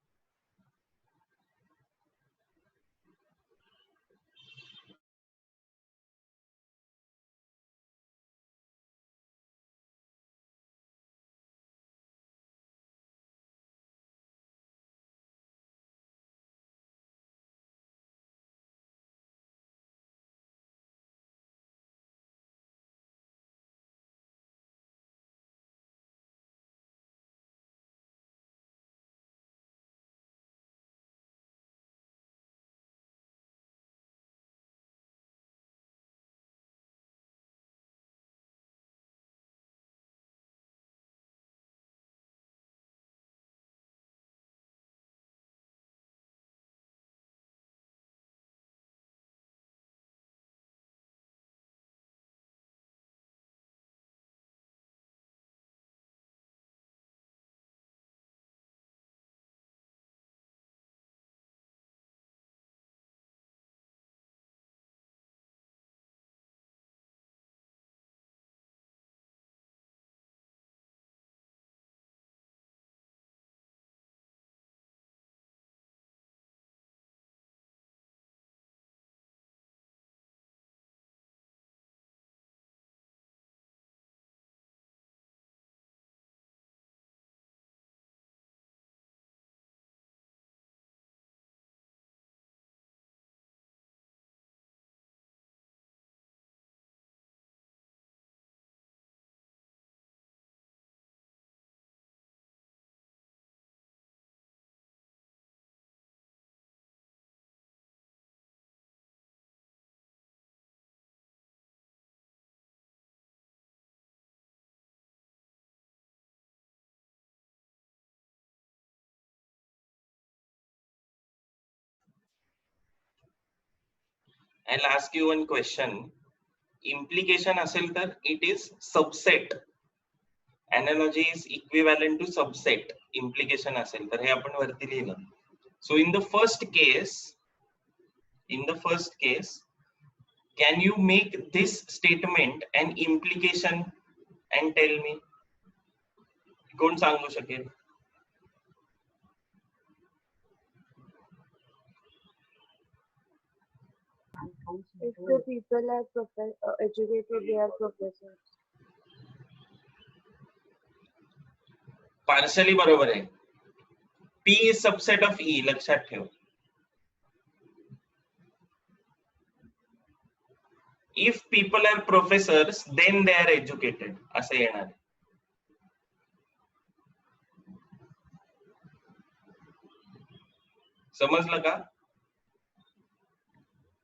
A: I'll ask you one question. Implication असेल तर it is subset. Analogy is equivalent to subset. Implication असेल तर हे आपण वरती लिहिलं. So in the first case, can you make this statement an implication and tell me? कोण सांगू शकेल?
C: If the people are educated, they are professors.
A: Partially बरोबर आहे. P is subset of E, लक्षात ठेव. If people are professors, then they are educated. असं येणार आहे. समजलं का?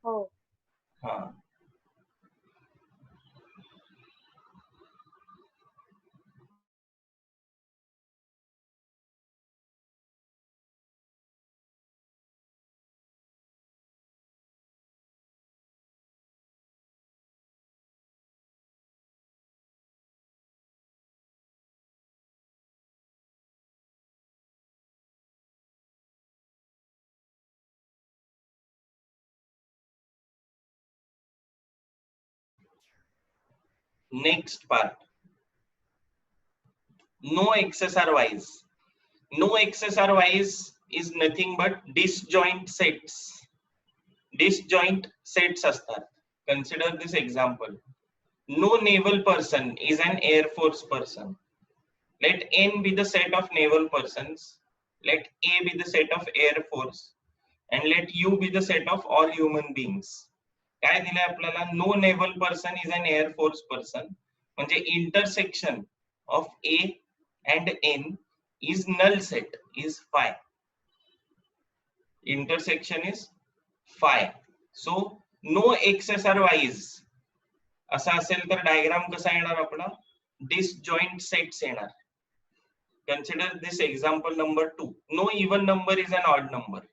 C: हो.
A: हा. Next part. No x's are y's. No x's are y's is nothing but disjoint sets. Disjoint sets असतात. Consider this example. No naval person is an air force person. Let N be the set of naval persons. Let A be the set of air force. And let U be the set of all human beings. काय दिलंय आपल्याला? No naval person is an air force person. म्हणजे intersection of A and N is null set, is phi. Intersection is phi. So no x's or y's. असा असेल तर diagram कसा येणार आपला? Disjoint sets येणार. Consider this example number 2. No even number is an odd number.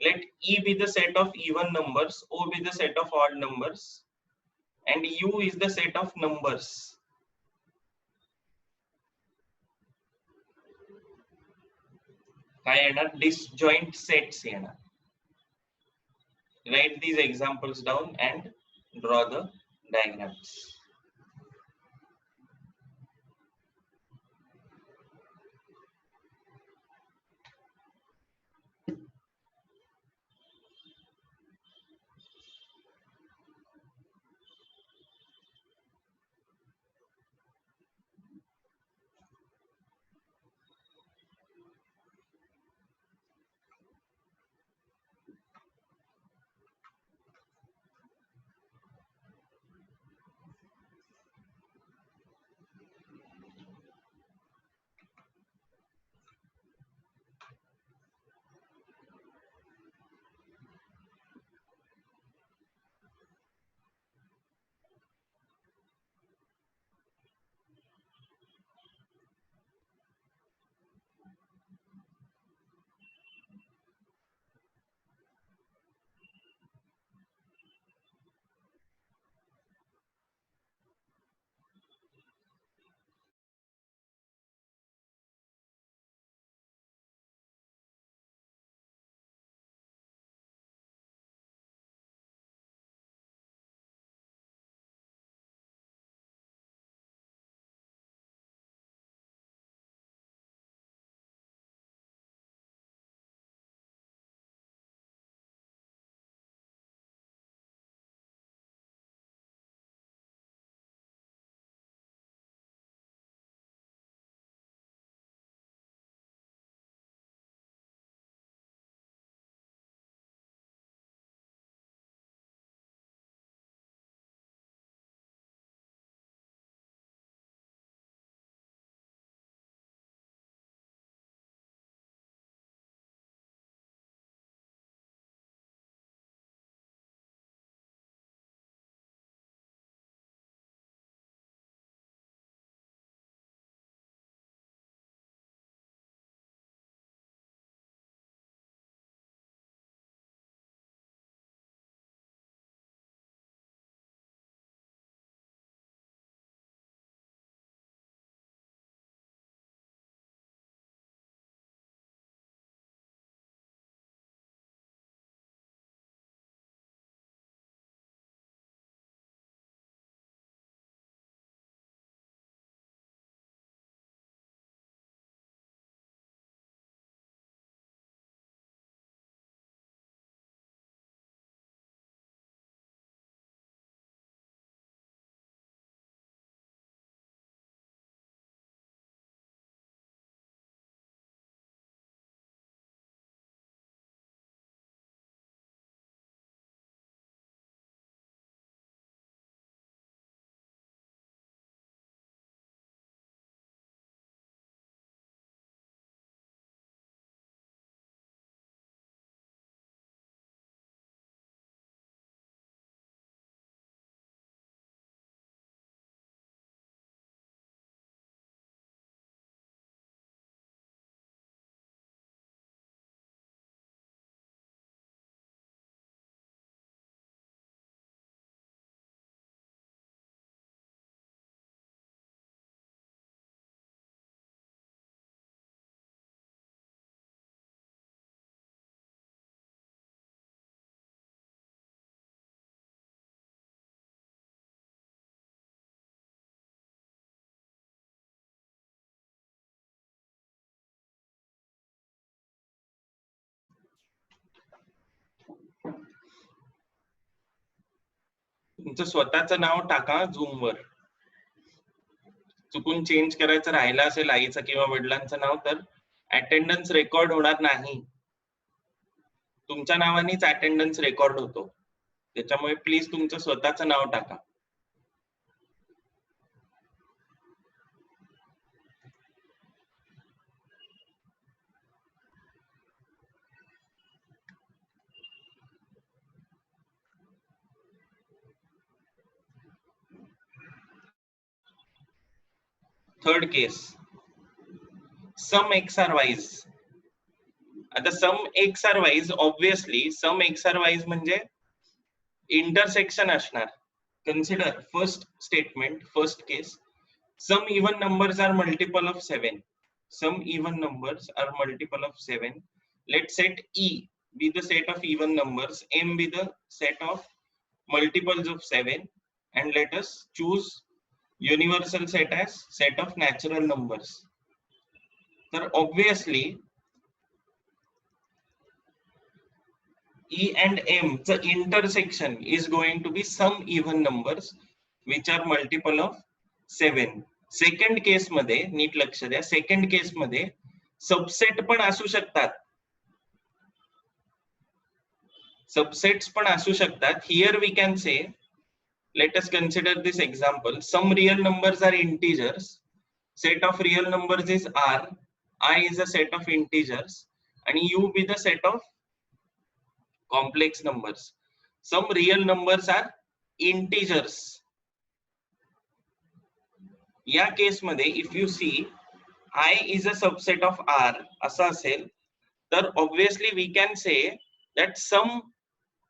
A: Let E be the set of even numbers, O be the set of odd numbers, and U is the set of numbers. काय येणार? Disjoint sets येणार. Write these examples down and draw the diagrams. तुमचं स्वतःचं नाव टाका झूम वर. चुकून change करायचं राहिलं असेल आईचं किंवा वडिलांचं नाव तर अटेंडन्स रेकॉर्ड होणार नाही. तुमच्या नावानेच अटेंडन्स रेकॉर्ड होतो. त्याच्यामुळे प्लीज तुमचं स्वतःचं नाव टाका. Third case, some X are wise. आता some X are wise obviously some X are wise म्हणजे इंटरसेक्शन असणार. Consider first statement, first case, some even numbers are multiple of 7. Some even numbers are multiple of 7. Let's set E be the set of even numbers, M be the set of multiples of 7, and let us choose universal set as set of natural numbers. So obviously E and M, the intersection is going to be some even numbers which are multiple of 7. Second case मध्ये NEET लक्ष द्या, second case मध्ये subset पण असू शकतात. Subsets पण असू शकतात. Here we can say, let us consider this example. Some real numbers are integers. Set of real numbers is R. I is a set of integers आणि U be the set of complex numbers. Some real numbers are integers. या case मध्ये if you see I is a subset of R असं असेल तर obviously we can say that some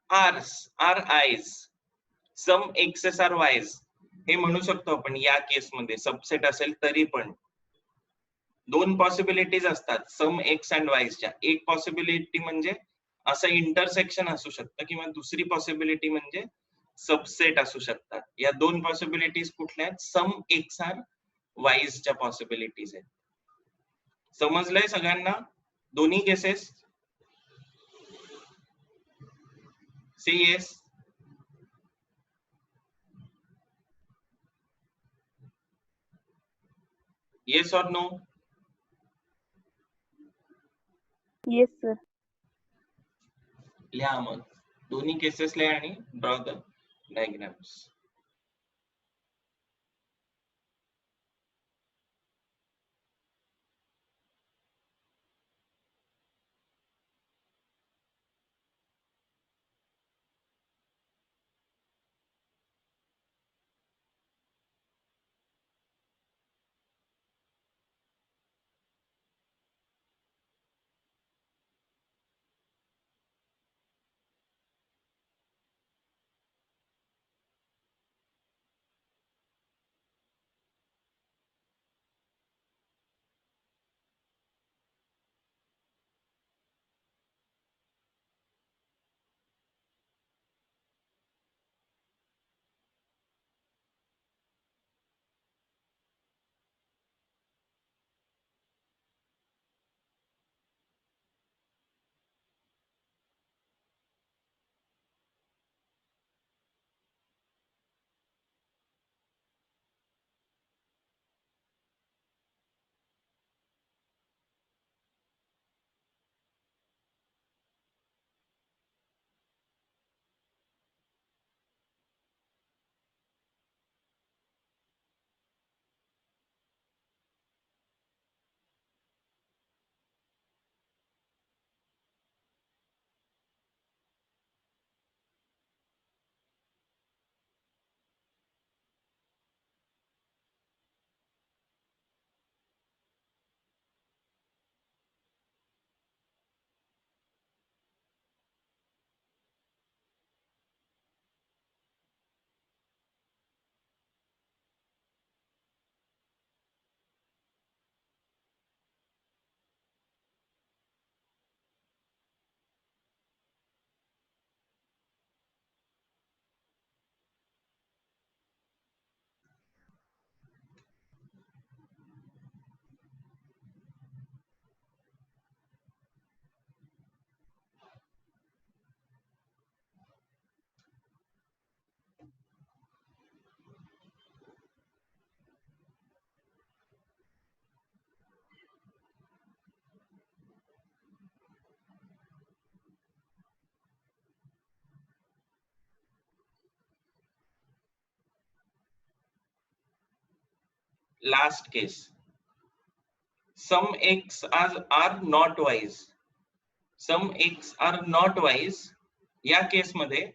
A: R's are I's, some X's are Y's. हे म्हणू शकतो आपण या case मध्ये सबसेट असेल तरी पण. दोन पॉसिबिलिटीज असतात सम एक्स अँड वायच्या. एक पॉसिबिलिटी म्हणजे असं इंटरसेक्शन असू शकतं किंवा दुसरी पॉसिबिलिटी म्हणजे सबसेट असू शकतात. या दोन पॉसिबिलिटीज कुठल्या आहेत? सम एक्स आर वाईजच्या पॉसिबिलिटीज आहेत. समजलंय सगळ्यांना दोन्ही cases? Say yes. Yes or no?
C: Yes sir.
A: लिहा मग दोन्ही केसेस लिहा आणि draw the diagrams. last case, some x are not wise. Some x are not wise या केस मध्ये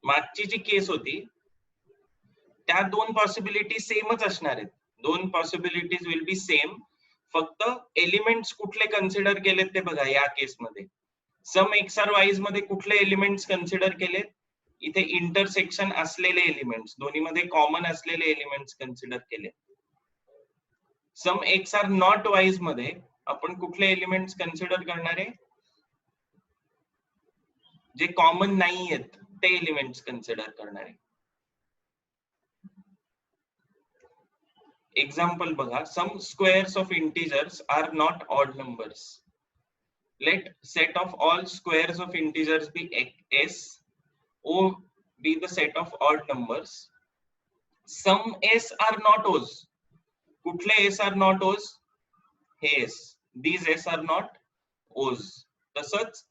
A: मागची जी केस होती त्या दोन पॉसिबिलिटी सेमच असणार आहेत. दोन पॉसिबिलिटीज विल बी सेम, फक्त एलिमेंट्स कुठले कन्सिडर केलेत ते बघा. या केस मध्ये सम एक्स आर वाईज मध्ये कुठले एलिमेंट्स कन्सिडर केलेत? इथे इंटरसेक्शन असलेले एलिमेंट्स, दोन्ही मध्ये कॉमन असलेले एलिमेंट्स कन्सिडर केले. सम एक्स आर नॉट वाईज मध्ये आपण कुठले एलिमेंट्स कन्सिडर करणार आहे? जे कॉमन नाही आहेत ते एलिमेंट्स कन्सिडर करणार आहे. एक्झाम्पल बघा, some squares of integers are not odd numbers. Let set of all squares of integers be s, o be the set of odd numbers. Some s are not o's. कुठले s are not o's? Hey s. These s are not o's. तसंच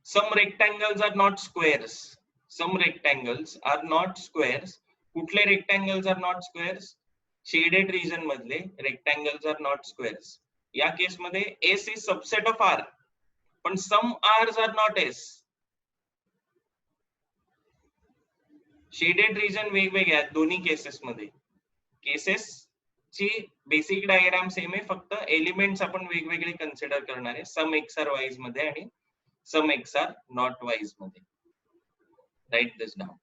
A: some rectangles are not squares. Some rectangles are not squares. कुठले rectangles are not squares? Shaded region मधले rectangles are not squares. या case मध्ये s is subset of r, पण some r's are not s. Shaded region वेगवेगळे आहेत दोन्ही cases मध्ये. Cases ची बेसिक डायग्राम सेम आहे, फक्त एलिमेंट्स आपण वेगवेगळे कन्सिडर करणार आहे. सम एक्स आर वाईज मध्ये आणि some X are not wise मध्ये. Write this down.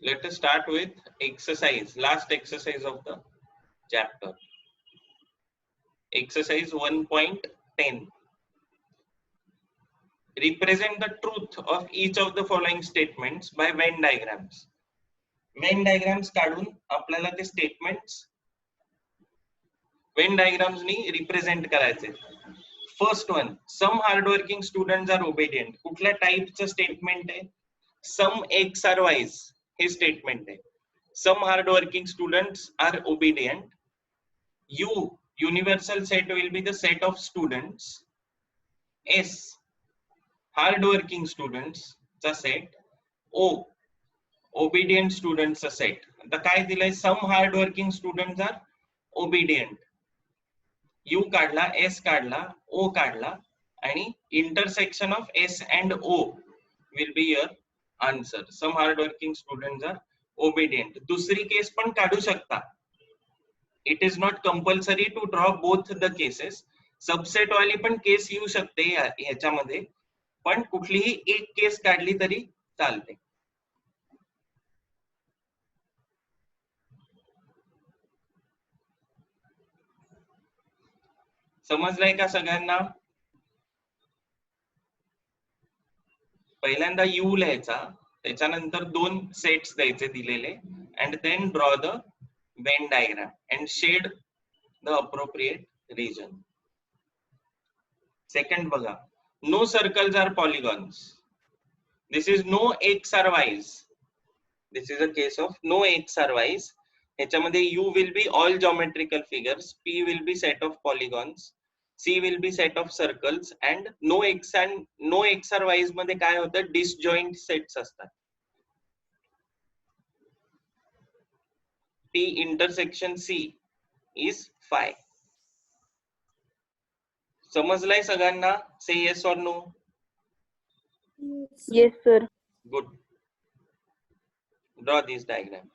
A: Let us start with exercise, last exercise of the chapter. Exercise 1.10. Represent the truth of each of the following statements by Venn diagrams. Venn diagrams काढून आपल्याला ते statements Venn diagrams नी represent करायचे. First one, some hardworking students are obedient. कुठल्या टाइपचं statement आहे? Some X are Y's हे statement आहे. Some hardworking students are obedient. U, universal set will be the set of students. S, hardworking students चा set. O, obedient students चा set. आता काय दिलंय? Some hardworking students are obedient. U काढला, S काढला, O काढला आणि intersection of S and O will be your answer. Some hardworking students are obedient. दुसरी केस पण काढू शकता. It is not compulsory to draw both the cases. Subset वाली पण केस येऊ शकते ह्याच्यामध्ये, पण कुठलीही एक केस काढली तरी चालते. समजलंय का सगळ्यांना? पहिल्यांदा यू लिहायचा, त्याच्यानंतर दोन सेट्स द्यायचे दिलेले, and then draw the Venn diagram and shade the appropriate region. Second बघा, no circles are polygons. This is no x or y's. This is a case of no x or y's. ह्याच्यामध्ये u will be all geometrical figures, p will be set of polygons, c will be set of circles, and no x or y's मध्ये काय होतं? Disjoint sets असतात. p intersection c is phi. समजलंय सगळ्यांना? Say yes or no.
C: Yes, sir.
A: Good. Draw this diagram.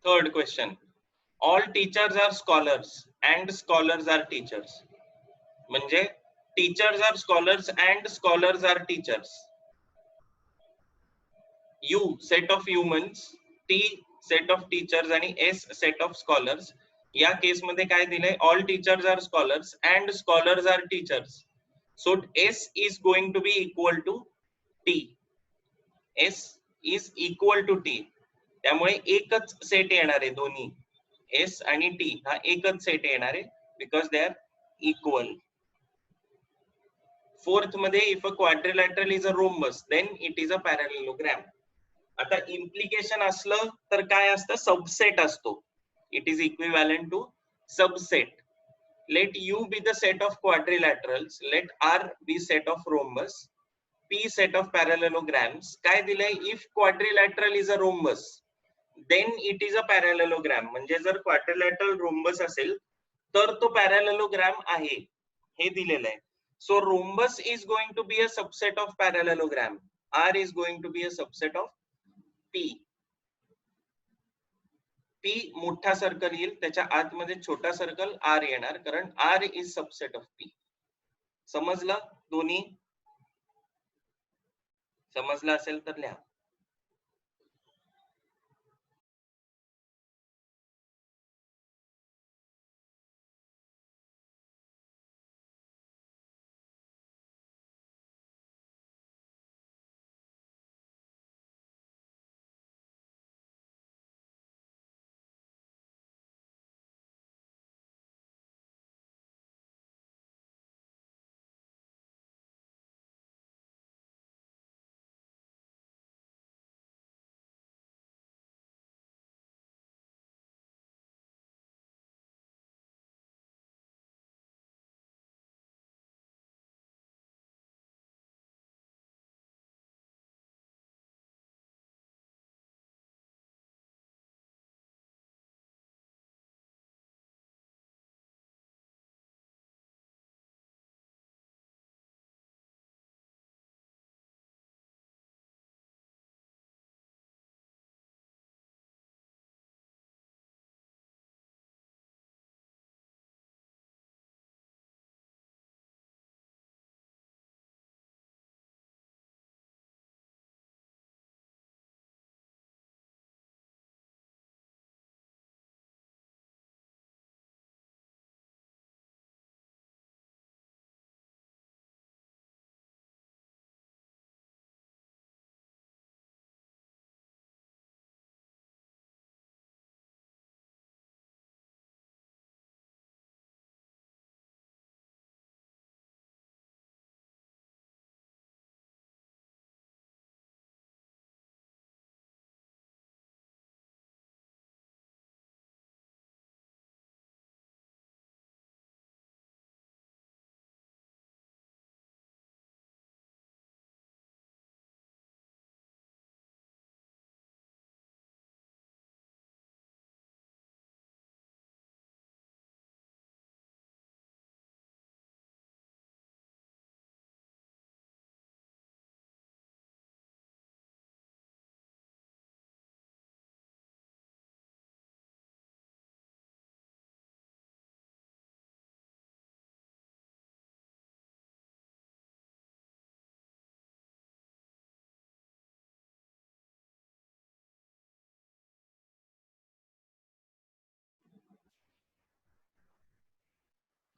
A: Third question, all teachers are scholars and scholars are teachers. म्हणजे teachers are scholars and scholars are teachers. U set of humans, T set of teachers आणि S set of scholars. या case मध्ये काय दिलंय, all teachers are scholars and scholars are teachers. So S is going to be equal to T. S is equal to T. त्यामुळे एकच set येणार आहे दोन्ही, एस आणि टी हा एकच सेट येणार आहे, because they are equal. Fourth मध्ये, if a quadrilateral is a rhombus then it is a parallelogram. आता इम्प्लिकेशन असलं तर काय असतं, सबसेट असतो. It is equivalent to subset. Let U be the set of quadrilaterals, let R be set of rhombus, P set of parallelograms. काय दिलंय, if quadrilateral is a rhombus then it is a parallelogram. म्हणजे जर quadrilateral rhombus असेल तर तो parallelogram आहे, हे दिलेलं आहे. So rhombus is going to be a subset of parallelogram. R is going to be a subset of P. P मोठा circle येईल, त्याच्या आतमध्ये छोटा सर्कल R येणार, कारण R is subset of P. समजलं दोन्ही? समजलं असेल तर लिहा.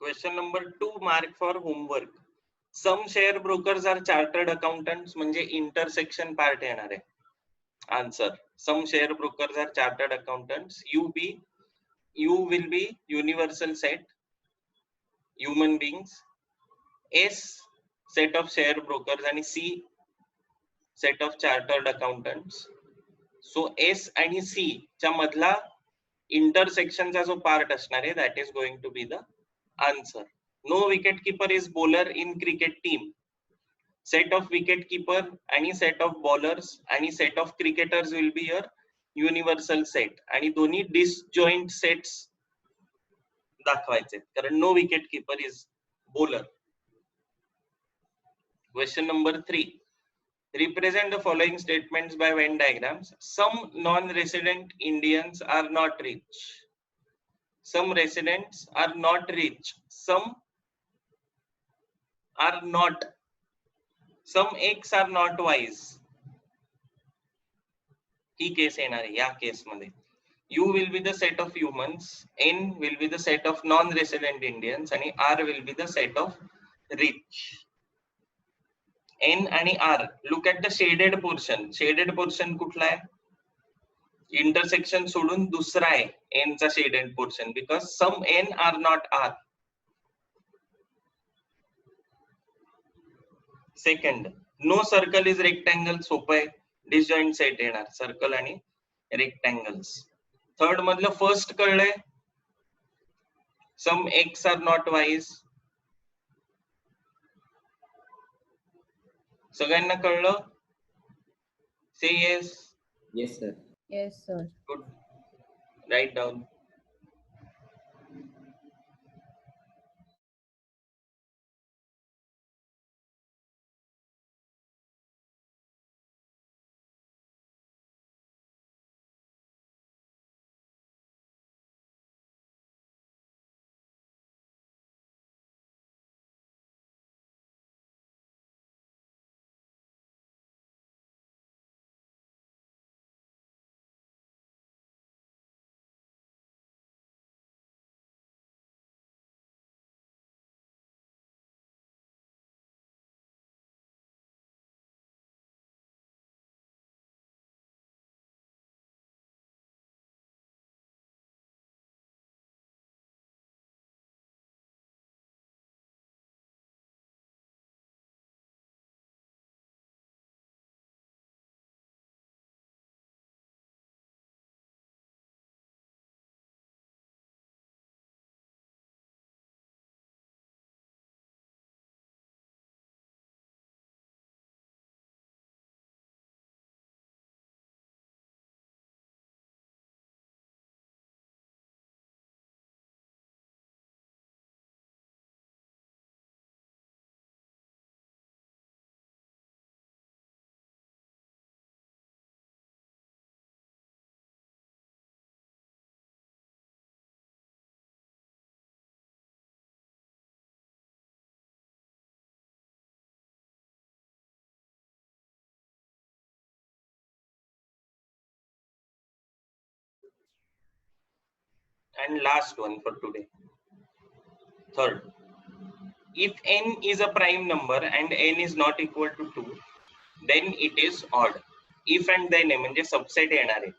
A: Question number 2, mark for homework. Some share brokers are chartered accountants. म्हणजे intersection part येणार आहे. Answer. Some share brokers are chartered accountants. U will be universal set, human beings. S set of share brokers आणि C set of chartered accountants. So S आणि C च्या मधला intersection चा जो part असणार आहे, that is going to be the answer. No wicket keeper is bowler in cricket team. Set of wicket keeper आणि set of bowlers आणि set of cricketers will be your universal set. आणि दोन्ही disjoint sets दाखवायचे, कारण no wicket keeper is bowler. Question number 3. Represent the following statements by Venn diagrams. Some non-resident Indians are not rich. Some residents are not rich. Some are not. Some X are not wise. He case येणार आहे या case मध्ये. U will be the set of humans, N will be the set of non-resident Indians आणि R will be the set of rich. N आणि R. Look at the shaded portion. Shaded portion कुठला आहे? Intersection सोडून दुसरा आहे N चा shaded portion because some N are not R. Second, no circle is rectangle. सोपं आहे. Disjoint set येणार circle आणि rectangles. Third मधलं first कळलंय. Some X are not wise. सगळ्यांना कळलं? Say yes.
D: Yes, sir.
E: Yes, sir.
A: Good. Write down. And last one for today. Third, if n is a prime number and n is not equal to 2, then it is odd. If and then म्हणजे subset येणार आहे.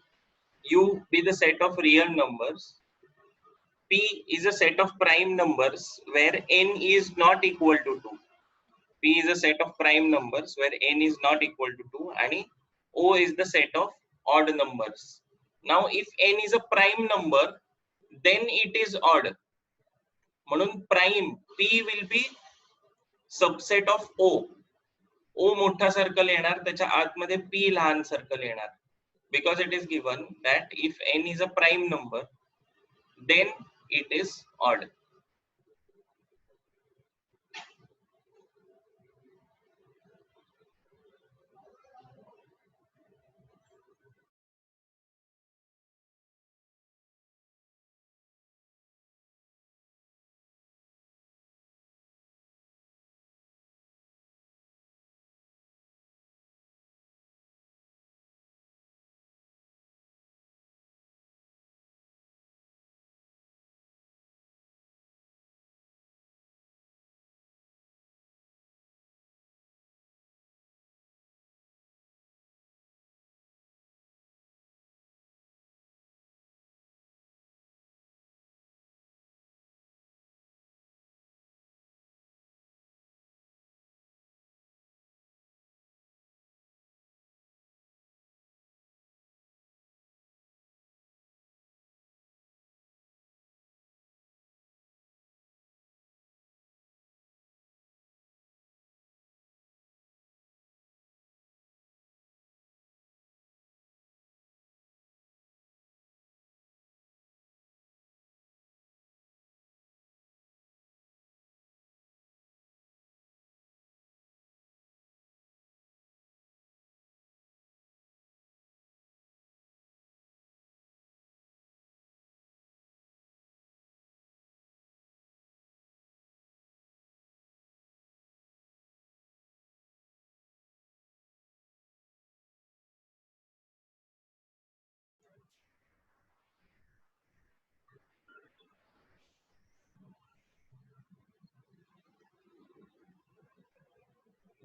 A: U be the set of real numbers. P is a set of prime numbers where n is not equal to 2. P is a set of prime numbers where n is not equal to 2 and O is the set of odd numbers. Now if n is a prime number, then it is odd. म्हणून prime P will be subset of O. O मोठा circle येणार त्याच्या आतमध्ये P लहान circle येणार. Because it is given that if n is a prime number, then it is odd.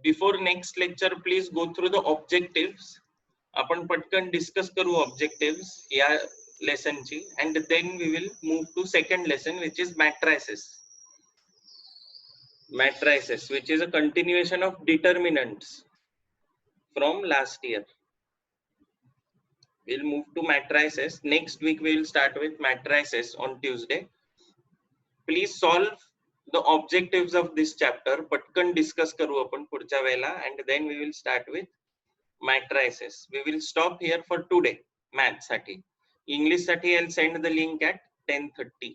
A: Before next lecture please go through the objectives. आपण पटकन discuss करू objectives या लेसनची, and then we will move to second lesson which is matrices. Matrices, which is a continuation of determinants from last year. We'll move to matrices. Next week we will start with matrices on Tuesday. Please solve the objectives of this chapter. पटकन discuss करू आपण पुढच्या वेळेला, and then we will start with matrices. We will stop here for today. Math साठी. English साठी I'll send the link at 10:30.